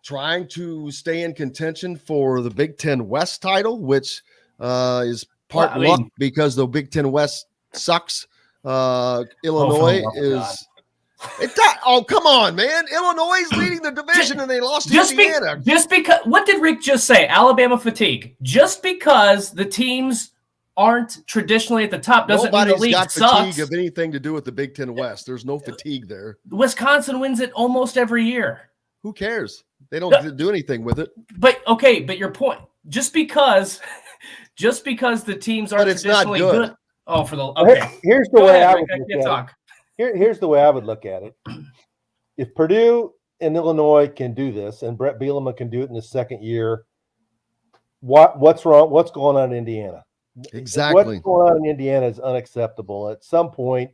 trying to stay in contention for the Big Ten West title, which is part luck because the Big Ten West sucks. Illinois is. Oh, come on, man. Illinois is leading the division and they lost to Indiana. Just because, what did Rick just say? Alabama fatigue. Just because the teams aren't traditionally at the top doesn't mean the league got sucks. Fatigue of anything to do with the Big Ten West. There's no fatigue there. Wisconsin wins it almost every year. Who cares? They don't do anything with it. But your point. Just because the teams aren't traditionally good. Oh, for the okay. Here's the way I would look at it. Here's the way I would look at it. If Purdue and Illinois can do this, and Brett Bielema can do it in his second year, what's wrong? What's going on in Indiana? Exactly. What's going on in Indiana is unacceptable. At some point,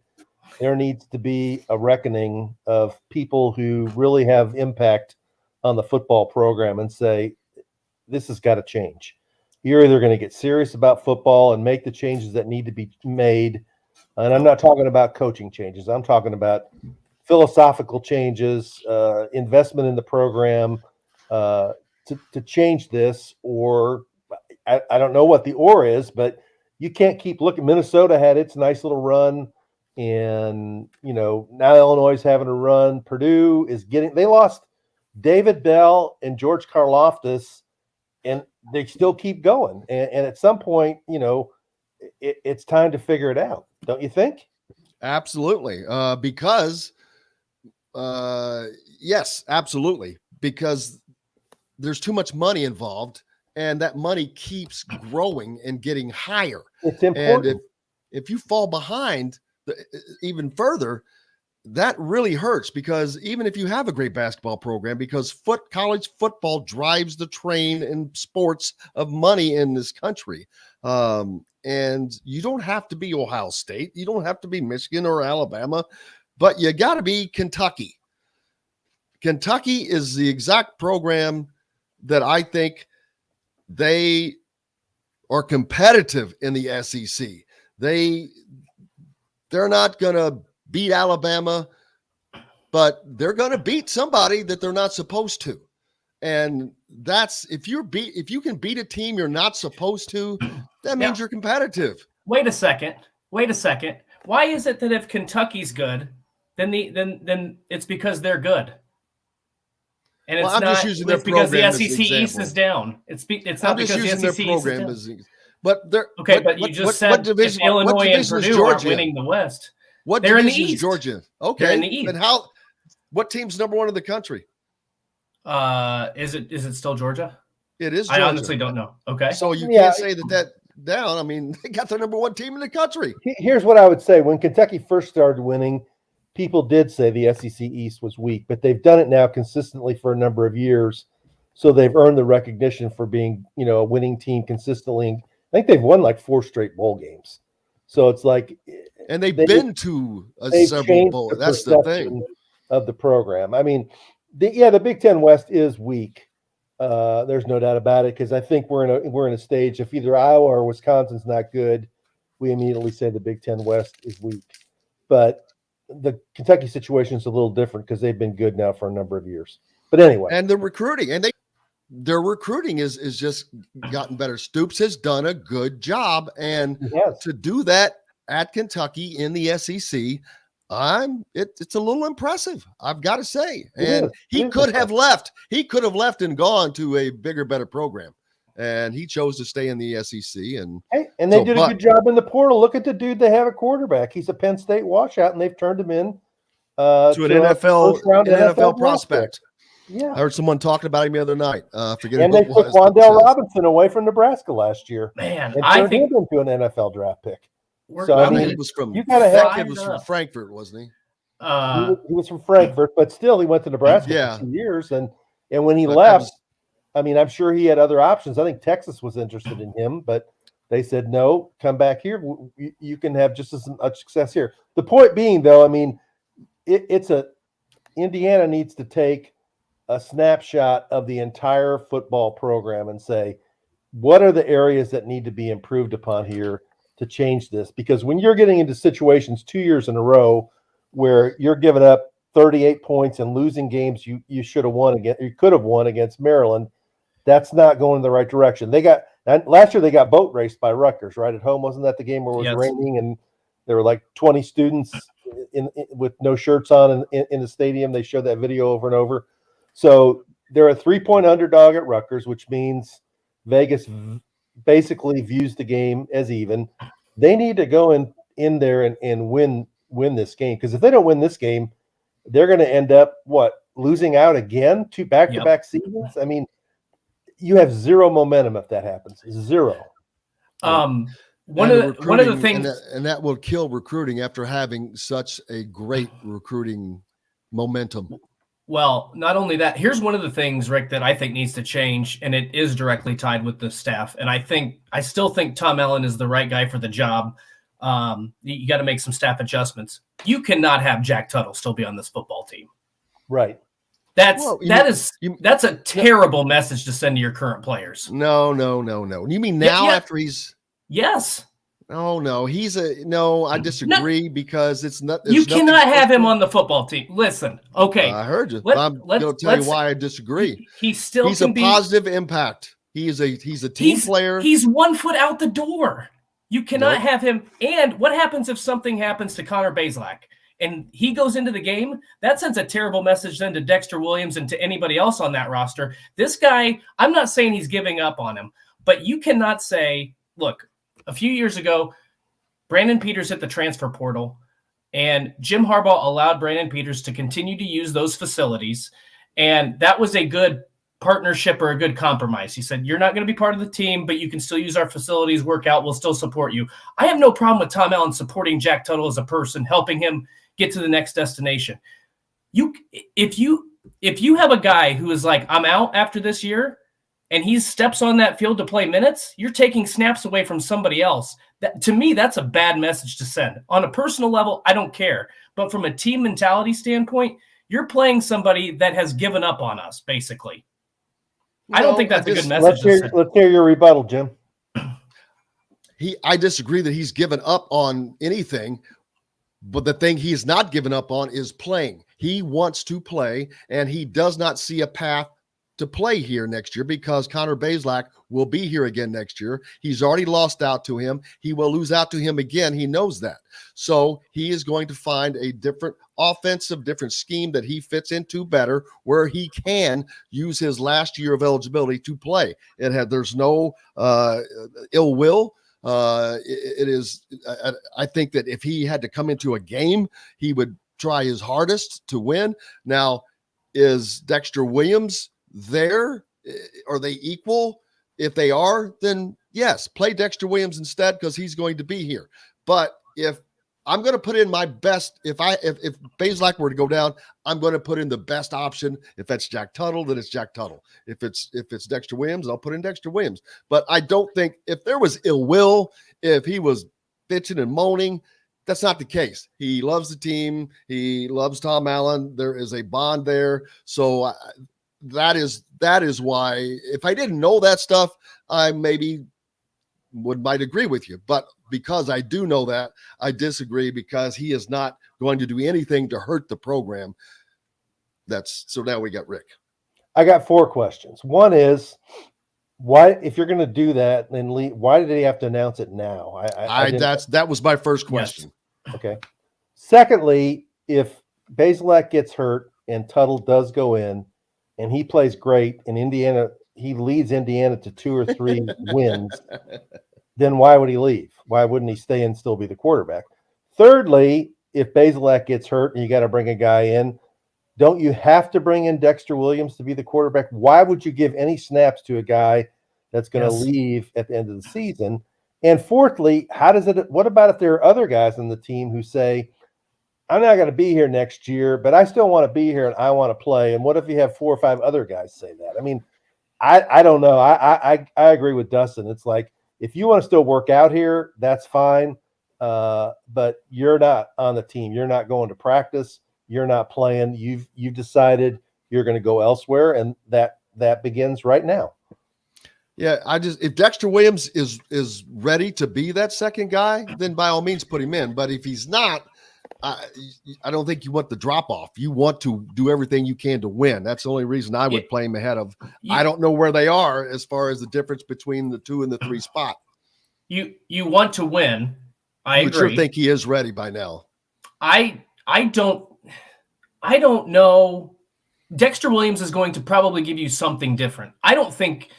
there needs to be a reckoning of people who really have impact on the football program and say, this has got to change. You're either going to get serious about football and make the changes that need to be made. And I'm not talking about coaching changes. I'm talking about philosophical changes, investment in the program to change this. Or I don't know what the or is, but you can't keep looking. Minnesota had its nice little run And, now Illinois is having a run. Purdue is they lost David Bell and George Karlaftis, and they still keep going. And at some point, it's time to figure it out. Don't you think? Absolutely. Yes, absolutely. Because there's too much money involved, and that money keeps growing and getting higher. It's important. And if you fall behind even further, that really hurts, because even if you have a great basketball program, because college football drives the train in sports of money in this country. And you don't have to be Ohio State. You don't have to be Michigan or Alabama, but you got to be Kentucky. Kentucky is the exact program that I think they are competitive in the SEC. They're not going to beat Alabama, but they're going to beat somebody that they're not supposed to. And that's if you can beat a team you're not supposed to, that means you're competitive. Wait a second. Why is it that if Kentucky's good, then it's because they're good? And it's I'm not just using their because the program SEC as an East is down. It's not because the SEC East is down. But but you just said if Illinois and Purdue are winning the West. What they're in the division is East. Georgia? Okay, they're in the East. And what team's number one in the country? Is it still Georgia? It is Georgia. I honestly don't know. Okay. So you can't say that down. I mean, they got the number one team in the country. Here's what I would say. When Kentucky first started winning, people did say the SEC East was weak, but they've done it now consistently for a number of years. So they've earned the recognition for being, a winning team consistently. I think they've won like 4 straight bowl games. So it's like, and they've been to several bowl. That's the thing of the program. I mean, the Big Ten West is weak. There's no doubt about it, because I think we're in a stage. If either Iowa or Wisconsin's not good, we immediately say the Big Ten West is weak. But the Kentucky situation is a little different because they've been good now for a number of years. But anyway, and the recruiting, and their recruiting is just gotten better. Stoops has done a good job, and to do that at Kentucky in the SEC, it's a little impressive, I've got to say. And he could have left. He could have left and gone to a bigger, better program, and he chose to stay in the SEC. And they did a good job in the portal. Look at the dude they have at quarterback. He's a Penn State washout, and they've turned him in to an NFL prospect. Yeah, I heard someone talking about him the other night. And they took Wandale Robinson away from Nebraska last year. Man, and turned him into an NFL draft pick. So I mean, he was from that kid was from Frankfurt, wasn't he? He was from Frankfurt, but still he went to Nebraska for 2 years. And when he left, I mean, I'm sure he had other options. I think Texas was interested in him, but they said, no, come back here. You can have just as much success here. The point being, though, I mean, Indiana needs to take a snapshot of the entire football program and say, what are the areas that need to be improved upon here to change this? Because when you're getting into situations 2 years in a row where you're giving up 38 points and losing games you should have won against, you could have won against Maryland, that's not going in the right direction. Last year they got boat raced by Rutgers right at home. Wasn't that the game where it was raining and there were like 20 students with no shirts on in the stadium? They showed that video over and over. So they're a 3-point underdog at Rutgers, which means Vegas basically views the game as even. They need to go in there and win this game, because if they don't win this game, they're going to end up losing out again, 2 back-to-back seasons. I mean, you have zero momentum if that happens. Zero. One of the things, and that will kill recruiting after having such a great recruiting momentum. Well, not only that, here's one of the things, Rick, that I think needs to change, and it is directly tied with the staff. And I still think Tom Allen is the right guy for the job. You got to make some staff adjustments. You cannot have Jack Tuttle still be on this football team. Right. That's a terrible message to send to your current players. No. You mean now after he's? Yes. No. I disagree because it's not. You cannot have him on the football team. Listen, okay. I heard you. I'm going to tell you why I disagree. He's a positive impact. He's a team player. He's 1 foot out the door. You cannot have him. And what happens if something happens to Connor Bazelak and he goes into the game? That sends a terrible message then to Dexter Williams and to anybody else on that roster. This guy, I'm not saying he's giving up on him, but you cannot say, look, a few years ago, Brandon Peters hit the transfer portal, and Jim Harbaugh allowed Brandon Peters to continue to use those facilities, and that was a good partnership or a good compromise. He said, you're not going to be part of the team, but you can still use our facilities, work out, we'll still support you. I have no problem with Tom Allen supporting Jack Tuttle as a person, helping him get to the next destination. If you have a guy who is like, I'm out after this year, and he steps on that field to play minutes, you're taking snaps away from somebody else. That, to me, that's a bad message to send. On a personal level, I don't care. But from a team mentality standpoint, you're playing somebody that has given up on us, basically. I don't think that's a good message. Let's hear your rebuttal, Jim. I disagree that he's given up on anything, but the thing he's not given up on is playing. He wants to play, and he does not see a path to play here next year because Connor Bazelak will be here again next year. He's already lost out to him. He will lose out to him again. He knows that. So he is going to find a different offensive, different scheme that he fits into better, where he can use his last year of eligibility to play. There's no ill will. I think that if he had to come into a game, he would try his hardest to win. Now, is Dexter Williams there? Are they equal? If they are, then yes, play Dexter Williams instead because he's going to be here. But if I'm going to put in my best, if Bazelak were to go down, I'm going to put in the best option. If that's Jack Tuttle, then it's Jack Tuttle. If it's Dexter Williams, I'll put in Dexter Williams. But I don't think if there was ill will, if he was bitching and moaning, that's not the case. He loves the team. He loves Tom Allen. There is a bond there. So that is why, if I didn't know that stuff, I maybe might agree with you. But because I do know that, I disagree because he is not going to do anything to hurt the program. So now we got Rick. I got 4 questions. One is, why, if you're going to do that, then why did he have to announce it now? That was my first question. Yes. Okay. Secondly, if Bazelak gets hurt and Tuttle does go in and he plays great in Indiana, he leads Indiana to 2 or 3 wins, then why would he leave? Why wouldn't he stay and still be the quarterback? Thirdly, if Bazelak gets hurt and you got to bring a guy in, don't you have to bring in Dexter Williams to be the quarterback? Why would you give any snaps to a guy that's going to leave at the end of the season? And fourthly, what about if there are other guys on the team who say, I'm not going to be here next year, but I still want to be here and I want to play? And what if you have 4 or 5 other guys say that? I mean, I don't know. I agree with Dustin. It's like, if you want to still work out here, that's fine. But you're not on the team. You're not going to practice. You're not playing. You've decided you're going to go elsewhere, and that begins right now. Yeah, if Dexter Williams is ready to be that second guy, then by all means put him in. But if he's not, I don't think you want the drop off. You want to do everything you can to win. That's the only reason I would play him ahead of. I don't know where they are as far as the difference between the 2 and the 3 spot. You want to win. I agree. Sure think he is ready by now. I don't know. Dexter Williams is going to probably give you something different. I don't think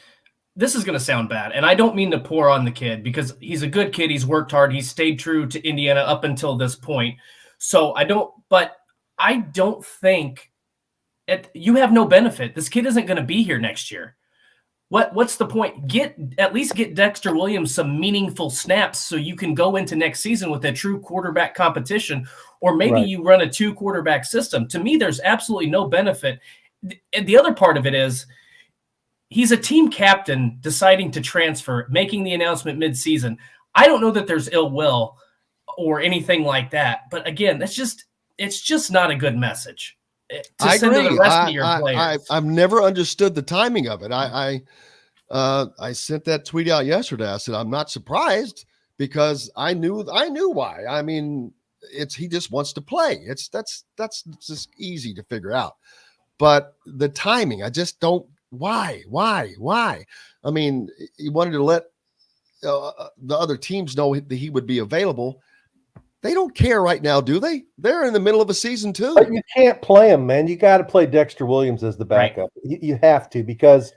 this is going to sound bad, and I don't mean to pour on the kid because he's a good kid. He's worked hard. He's stayed true to Indiana up until this point. So I don't think you have no benefit. This kid isn't going to be here next year. What's the point? At least get Dexter Williams some meaningful snaps so you can go into next season with a true quarterback competition, or maybe you run a 2 quarterback system. To me, there's absolutely no benefit. And the other part of it is he's a team captain deciding to transfer, making the announcement mid-season. I don't know that there's ill will or anything like that. But again, it's just not a good message to send to the rest of your players. I've never understood the timing of it. I sent that tweet out yesterday. I said, I'm not surprised because I knew why. I mean, he just wants to play. That's just easy to figure out. But the timing, I just don't. Why? I mean, he wanted to let the other teams know that he would be available. They don't care right now, do they? They're in the middle of a season too. But you can't play him, man. You got to play Dexter Williams as the backup. Right. You have to, because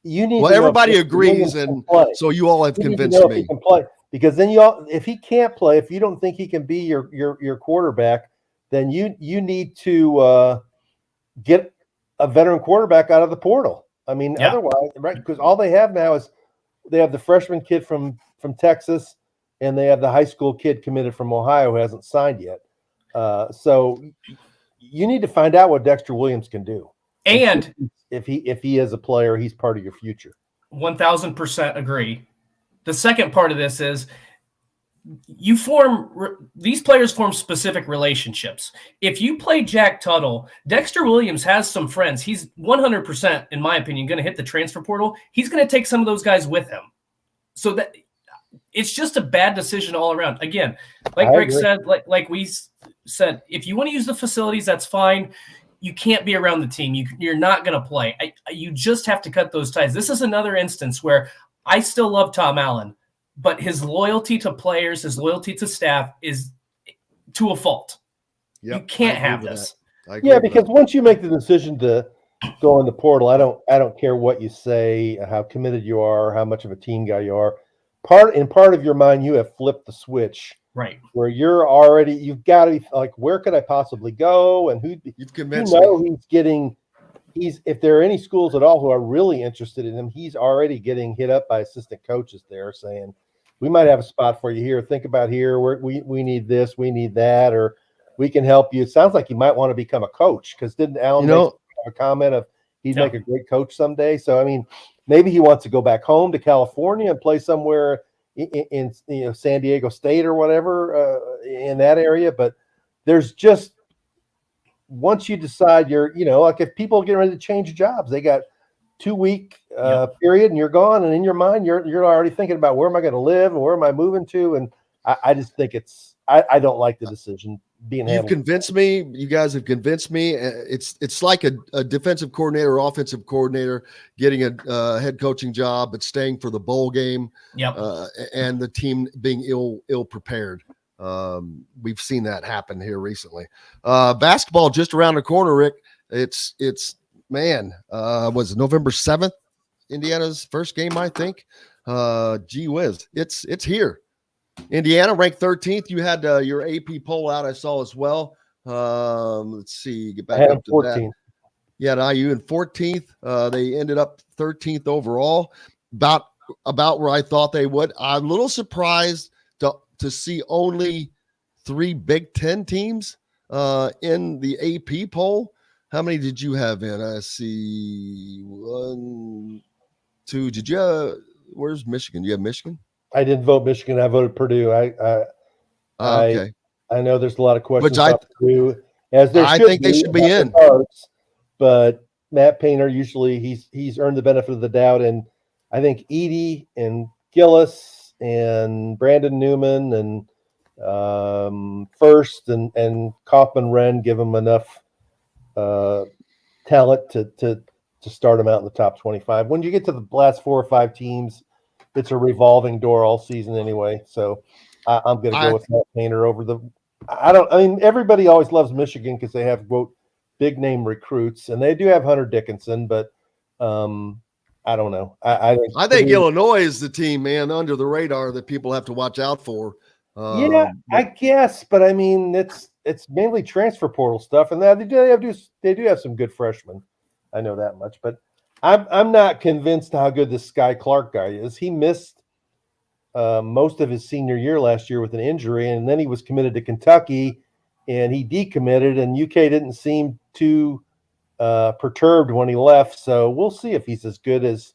you need. Well, everybody agrees, and so you all have convinced me. If he can play, because then if he can't play, if you don't think he can be your quarterback, then you need to get a veteran quarterback out of the portal. I mean, otherwise, right? Because all they have now is they have the freshman kid from Texas, and they have the high school kid committed from Ohio who hasn't signed yet. So you need to find out what Dexter Williams can do. And if he is a player, he's part of your future. 1000% agree. The second part of this is these players form specific relationships. If you play Jack Tuttle, Dexter Williams has some friends. He's 100%, in my opinion, going to hit the transfer portal. He's going to take some of those guys with him. So that it's just a bad decision all around. Again, like Rick said, like we said, if you want to use the facilities, that's fine. You can't be around the team. You're not going to play. You just have to cut those ties. This is another instance where I still love Tom Allen, but his loyalty to players, his loyalty to staff is to a fault. Yep, you can't have this. Yeah, because once you make the decision to go in the portal, I don't care what you say, how committed you are, how much of a team guy you are. Part of your mind, you have flipped the switch. Right. Where you've got to be like, where could I possibly go? And you've convinced me. If there are any schools at all who are really interested in him, he's already getting hit up by assistant coaches there saying, we might have a spot for you here. Think about here. We need this, we need that, or we can help you. It sounds like he might want to become a coach, because didn't Alan make a comment of he'd make a great coach someday? So, I mean, maybe he wants to go back home to California and play somewhere in San Diego State or whatever in that area. But there's just, once you decide like if people get ready to change jobs, they got 2-week period and you're gone, and in your mind you're already thinking about where am I going to live and where am I moving to, and I just think I don't like the decision being handled. You've convinced me. You guys have convinced me. It's like a defensive coordinator or offensive coordinator getting a head coaching job but staying for the bowl game. Yep. And the team being ill prepared. We've seen that happen here recently. Basketball just around the corner, Rick. It's was it November 7th? Indiana's first game, I think. Gee whiz, it's here. Indiana ranked 13th. You had your AP poll out, I saw as well. Let's see, get back up to 14th. That. Yeah, IU in 14th. They ended up 13th overall, about where I thought they would. I'm a little surprised to see only 3 Big Ten teams in the AP poll. How many did you have in? I see 1, 2. Did you? Where's Michigan? Do you have Michigan? I didn't vote Michigan. I voted Purdue. Okay. I know there's a lot of questions about Purdue, as there I think they should be in. Cards, but Matt Painter usually he's earned the benefit of the doubt, and I think Edey and Gillis and Brandon Newman and First and Kaufman Wren give him enough talent to start him out in the top 25. When you get to the last 4 or 5 teams, it's a revolving door all season anyway. So I'm going to go with Matt Painter over the. I mean, everybody always loves Michigan because they have quote big name recruits, and they do have Hunter Dickinson, but I don't know. I think Illinois is the team, man, under the radar that people have to watch out for. I guess, but I mean, it's mainly transfer portal stuff, and they do have some good freshmen. I know that much, but I'm not convinced how good this Sky Clark guy is. He missed most of his senior year last year with an injury, and then he was committed to Kentucky, and he decommitted, and UK didn't seem too perturbed when he left. So we'll see if he's as good as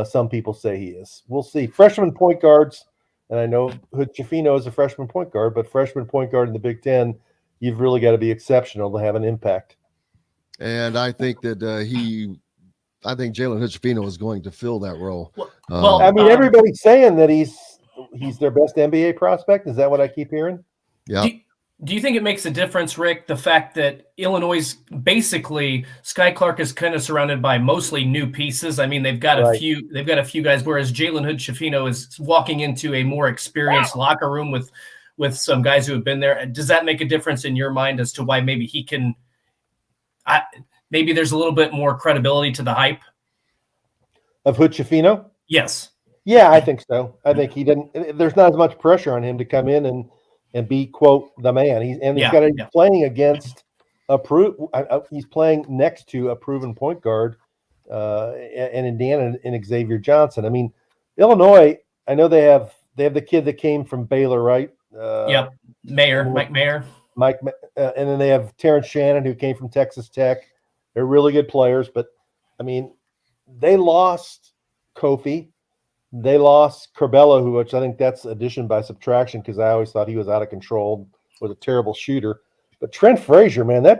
some people say he is. We'll see. Freshman point guards, and I know Hood-Schifino is a freshman point guard, but freshman point guard in the Big Ten, you've really got to be exceptional to have an impact. And I think that I think Jalen Hood-Schifino is going to fill that role. Well, I mean, everybody's saying that he's their best NBA prospect. Is that what I keep hearing? Yeah. Do you think it makes a difference, Rick, the fact that Illinois basically Sky Clark is kind of surrounded by mostly new pieces? I mean, they've got a few guys, whereas Jalen Hood-Schifino is walking into a more experienced locker room with some guys who have been there. Does that make a difference in your mind as to why maybe he can? Maybe there's a little bit more credibility to the hype of Hood-Schifino? Yes. Yeah, I think so. I think there's not as much pressure on him to come in and be, quote, the man. He's playing against he's playing next to a proven point guard in Indiana and Xavier Johnson. I mean, Illinois, I know they have the kid that came from Baylor, right? Mike Mayer. And then they have Terrence Shannon, who came from Texas Tech. They're really good players, but I mean, they lost Kofi. They lost Corbella, which I think that's addition by subtraction, because I always thought he was out of control, was a terrible shooter. But Trent Frazier, man, that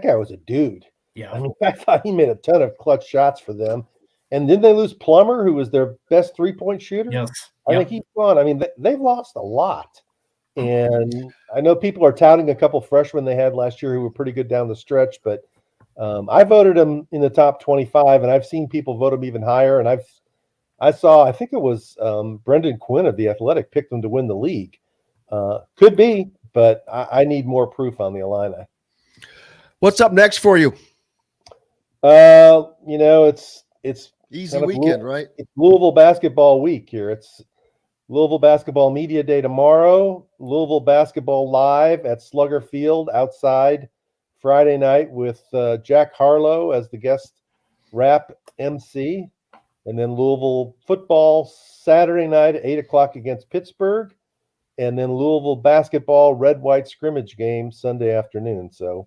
guy was a dude. Yeah. I mean, I thought he made a ton of clutch shots for them. And didn't they lose Plummer, who was their best three-point shooter? Yes. I think he's gone. I mean, they've lost a lot. And I know people are touting a couple freshmen they had last year who were pretty good down the stretch, but I voted him in the top 25, and I've seen people vote him even higher. And I think it was Brendan Quinn of The Athletic picked him to win the league. Could be, but I need more proof on the Illini. What's up next for you? It's easy weekend, right? It's Louisville basketball week here. It's Louisville Basketball Media Day tomorrow. Louisville Basketball Live at Slugger Field outside Friday night with Jack Harlow as the guest rap MC. And then Louisville football Saturday night at 8 o'clock against Pittsburgh. And then Louisville basketball red-white scrimmage game Sunday afternoon. So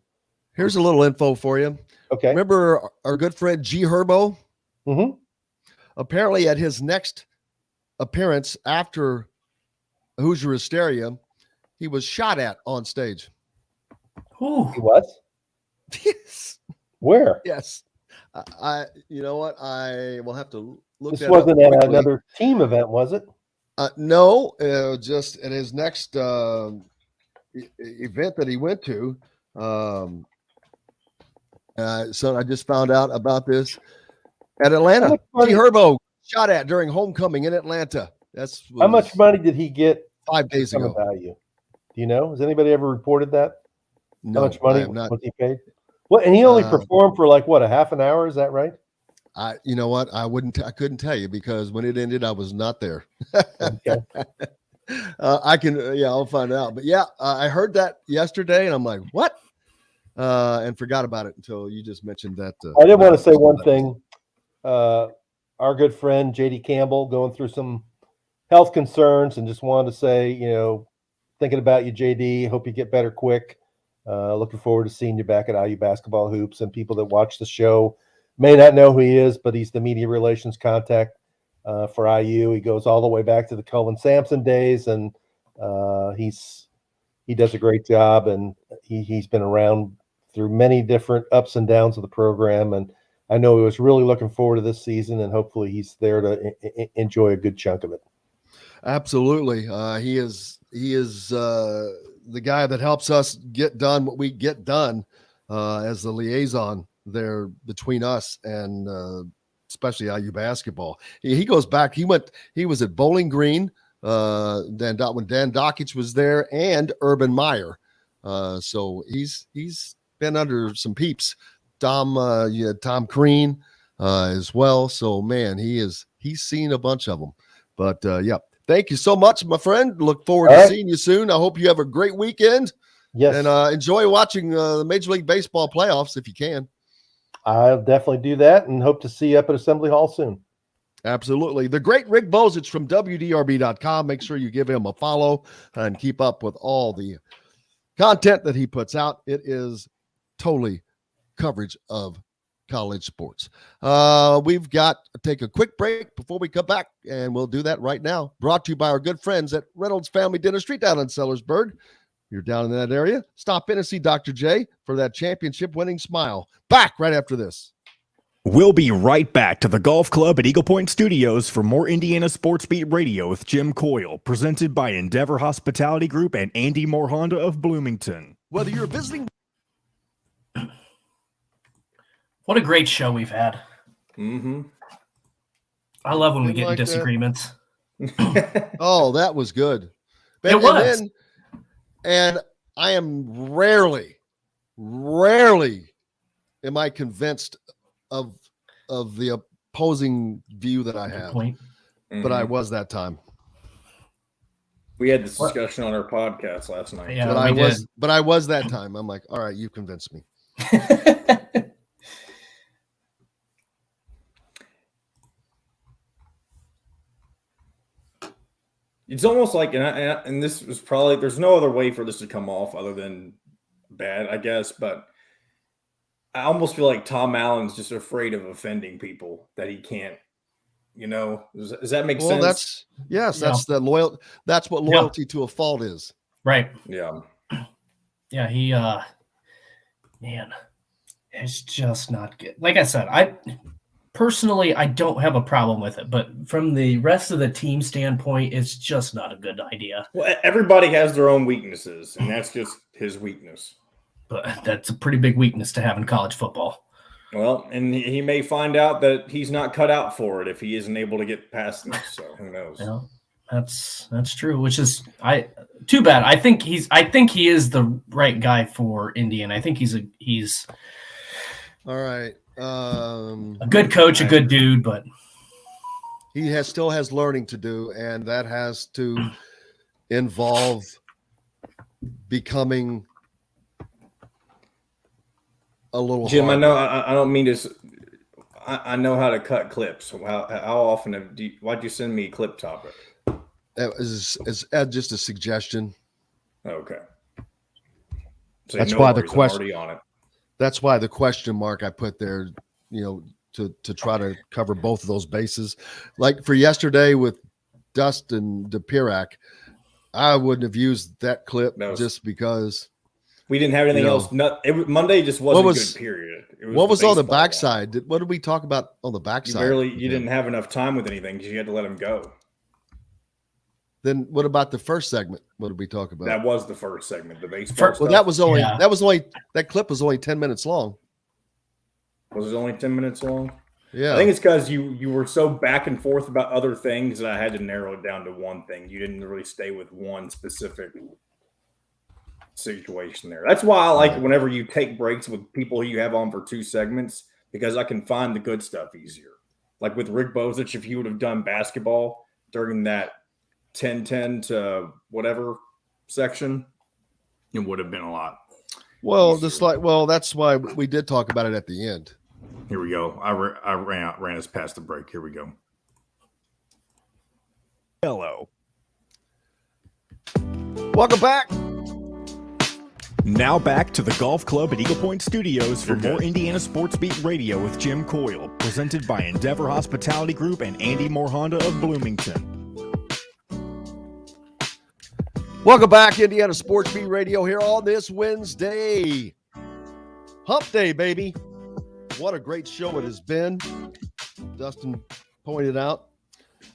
here's a little info for you. Okay. Remember our good friend G. Herbo? Mm-hmm. Apparently at his next appearance after Hoosier Hysteria, he was shot at on stage. Ooh. He was? Yes. Where? Yes. You know what? I will have to look. This wasn't at another team event, was it? No, just at his next event that he went to. So I just found out about this at Atlanta. G. Herbo shot at during homecoming in Atlanta. How much money did he get 5 days ago? Value? Do you know? Has anybody ever reported that? No, how much money was he paid? What? And he only performed for a half an hour. Is that right? You know what? I couldn't tell you because when it ended, I was not there. Okay. I'll find out. But yeah, I heard that yesterday and I'm like, what? And forgot about it until you just mentioned that. I did want to say one thing. Our good friend JD Campbell going through some health concerns, and just wanted to say, thinking about you, JD. Hope you get better quick. Looking forward to seeing you back at IU Basketball Hoops. And people that watch the show may not know who he is, but he's the media relations contact for IU. He goes all the way back to the Cullen Sampson days, and he does a great job. And he's been around through many different ups and downs of the program. And I know he was really looking forward to this season, and hopefully he's there to enjoy a good chunk of it. Absolutely. He is the guy that helps us get done what we get done as the liaison there between us and especially IU basketball. He goes back. He was at Bowling Green when Dan Dockich was there, and Urban Meyer. So he's been under some peeps. Tom Crean as well. So man, he's seen a bunch of them. But yeah. Thank you so much, my friend. Look forward to seeing you soon. I hope you have a great weekend. Yes. And enjoy watching the Major League Baseball playoffs if you can. I'll definitely do that and hope to see you up at Assembly Hall soon. Absolutely. The great Rick Bozich from WDRB.com. Make sure you give him a follow and keep up with all the content that he puts out. It is totally coverage of college sports. We've got to take a quick break before we come back, and we'll do that right now. Brought to you by our good friends at Reynolds Family Dentistry down in Sellersburg. You're down in that area, stop in and see Dr. J for that championship winning smile. Back right after this. We'll be right back to the golf club at Eagle Point Studios for more Indiana Sports Beat Radio with Jim Coyle, presented by Endeavor Hospitality Group and Andy Moore Honda of Bloomington. Whether you're visiting. What a great show we've had. Mm-hmm. I love when we get in disagreements. Oh, that was good. It was. And I am rarely am I convinced of the opposing view that I have. But I was that time. We had this discussion on our podcast last night. Yeah, but I was that time. I'm like, all right, you convinced me. It's almost like, and this was probably, there's no other way for this to come off other than bad, I guess. But I almost feel like Tom Allen's just afraid of offending people that he can't, does that make sense? That's the loyal. That's what loyalty to a fault is. Right. Yeah. Yeah. He, man, it's just not good. Like I said, personally, I don't have a problem with it, but from the rest of the team standpoint, it's just not a good idea. Well, everybody has their own weaknesses, and that's just his weakness. But that's a pretty big weakness to have in college football. Well, and he may find out that he's not cut out for it if he isn't able to get past this. So who knows? Yeah, that's true. Which is too bad. I think he is the right guy for Indiana. I think he's all right. A good coach, a good dude, but he still has learning to do, and that has to involve becoming a little. Jim, harder. I know I don't mean to. I know how to cut clips. How often why'd you send me clip topic? That is just a suggestion. Okay. So that's why the question. Already on it. That's why the question mark I put there, to try to cover both of those bases. Like for yesterday with Dustin DePirac, I wouldn't have used that clip just because we didn't have anything else. Monday just wasn't a good period. What was on the backside? What did we talk about on the backside? You didn't have enough time with anything because you had to let him go. Then what about the first segment? What did we talk about? That was the first segment. The baseball. Well, that clip was only 10 minutes long. Was it only 10 minutes long? Yeah. I think it's because you were so back and forth about other things that I had to narrow it down to one thing. You didn't really stay with one specific situation there. That's why I like whenever you take breaks with people you have on for 2 segments, because I can find the good stuff easier. Like with Rick Bozich, if he would have done basketball during that 10-10 to whatever section, it would have been a lot. Well, that's why we did talk about it at the end. Here we go. I ran us past the break. Here we go. Hello. Welcome back. Now back to the golf club at Eagle Point Studios for more Indiana Sports Beat Radio with Jim Coyle, presented by Endeavor Hospitality Group and Andy Moore Honda of Bloomington. Welcome back, Indiana Sports Beat Radio here on this Wednesday. Hump Day, baby. What a great show it has been. Dustin pointed out.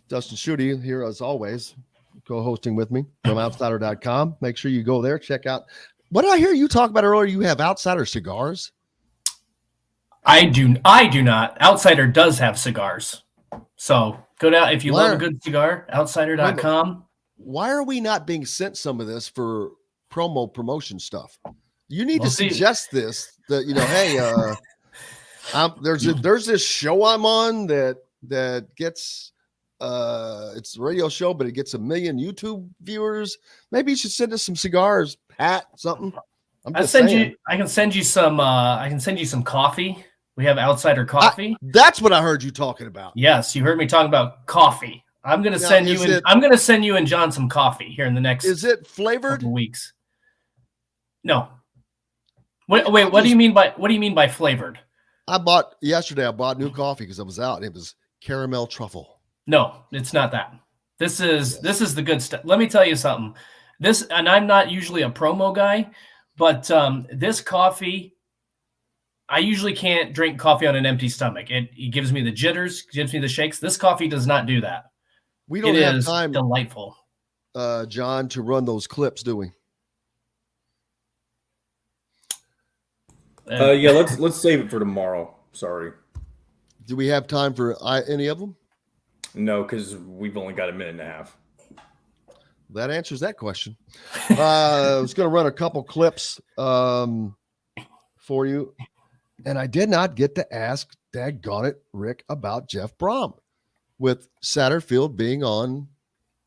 Dustin Schutte here as always, co-hosting with me from outsider.com. Make sure you go there, check out. What did I hear you talk about earlier? You have Outsider cigars? I do not. Outsider does have cigars. So go down if you love a good cigar, outsider.com. Why are we not being sent some of this for promotion stuff? You need to suggest this that, hey, there's this show I'm on that gets it's a radio show, but it gets 1 million YouTube viewers. Maybe you should send us some cigars, Pat, something. I can send you some coffee. We have Outsider coffee. That's what I heard you talking about. Yes, you heard me talking about coffee. I'm gonna send you and John some coffee here in the next. Is it flavored? Couple weeks. No. Wait. What do you mean by flavored? I bought new coffee because I was out. It was caramel truffle. No, it's not that. This is the good stuff. Let me tell you something. And I'm not usually a promo guy, but this coffee I usually can't drink coffee on an empty stomach. It gives me the jitters, gives me the shakes. This coffee does not do that. We don't have time, delightful. John, to run those clips, do we? Yeah, let's save it for tomorrow. Sorry. Do we have time for any of them? No, because we've only got a minute and a half. That answers that question. I was going to run a couple clips for you, and I did not get to ask daggone it, Rick, about Jeff Brom, with Satterfield being on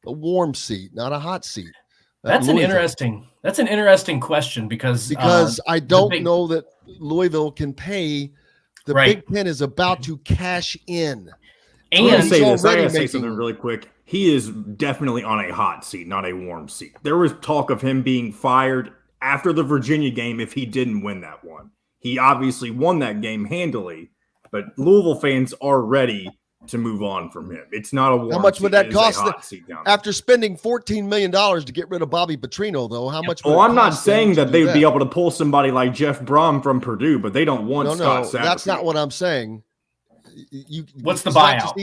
a warm seat, not a hot seat. That's an interesting question because I don't know that Louisville can pay. The Big Ten is about to cash in. And I'm going to say something really quick. He is definitely on a hot seat, not a warm seat. There was talk of him being fired after the Virginia game if he didn't win that one. He obviously won that game handily, but Louisville fans are ready to move on from him. It's not a warm seat. How much would that cost after spending $14 million to get rid of Bobby Petrino, though? How much? Well, I'm not saying that they would be able to pull somebody like Jeff Brom from Purdue, but they don't want Scott Satterfield. That's not what I'm saying. What's the buyout?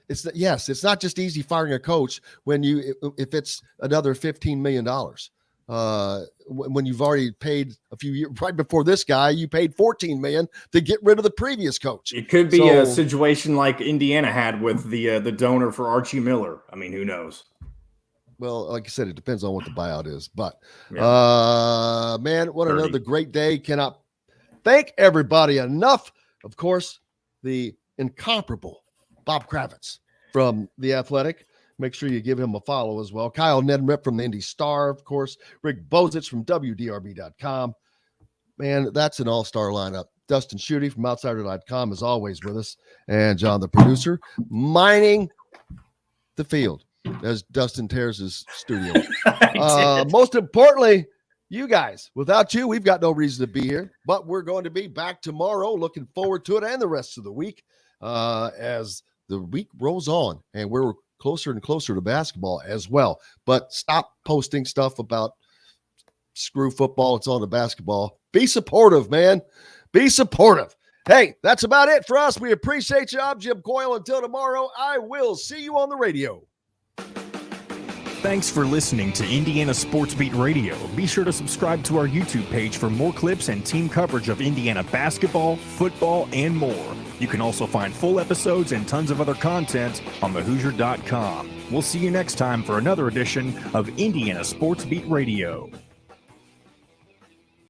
It's not just easy firing a coach if it's another $15 million. When you've already paid a few years right before this guy, you paid $14 million to get rid of the previous coach. It could be a situation like Indiana had with the donor for Archie Miller. I mean, who knows? Well, like I said, it depends on what the buyout is. But man, what another great day! Cannot thank everybody enough. Of course, the incomparable Bob Kravitz from The Athletic. Make sure you give him a follow as well. Kyle Neddenriep from the Indy Star, of course. Rick Bozich from WDRB.com. Man, that's an all-star lineup. Dustin Schutte from Outsider.com is always with us. And John, the producer, mining the field as Dustin tears his studio. Most importantly, you guys. Without you, we've got no reason to be here. But we're going to be back tomorrow. Looking forward to it and the rest of the week as the week rolls on. And we're closer and closer to basketball as well. But stop posting stuff about screw football. It's on the basketball. Be supportive, man. Be supportive. Hey, that's about it for us. We appreciate you. I'm Jim Coyle. Until tomorrow, I will see you on the radio. Thanks for listening to Indiana Sports Beat Radio. Be sure to subscribe to our YouTube page for more clips and team coverage of Indiana basketball, football, and more. You can also find full episodes and tons of other content on thehoosier.com. We'll see you next time for another edition of Indiana Sports Beat Radio.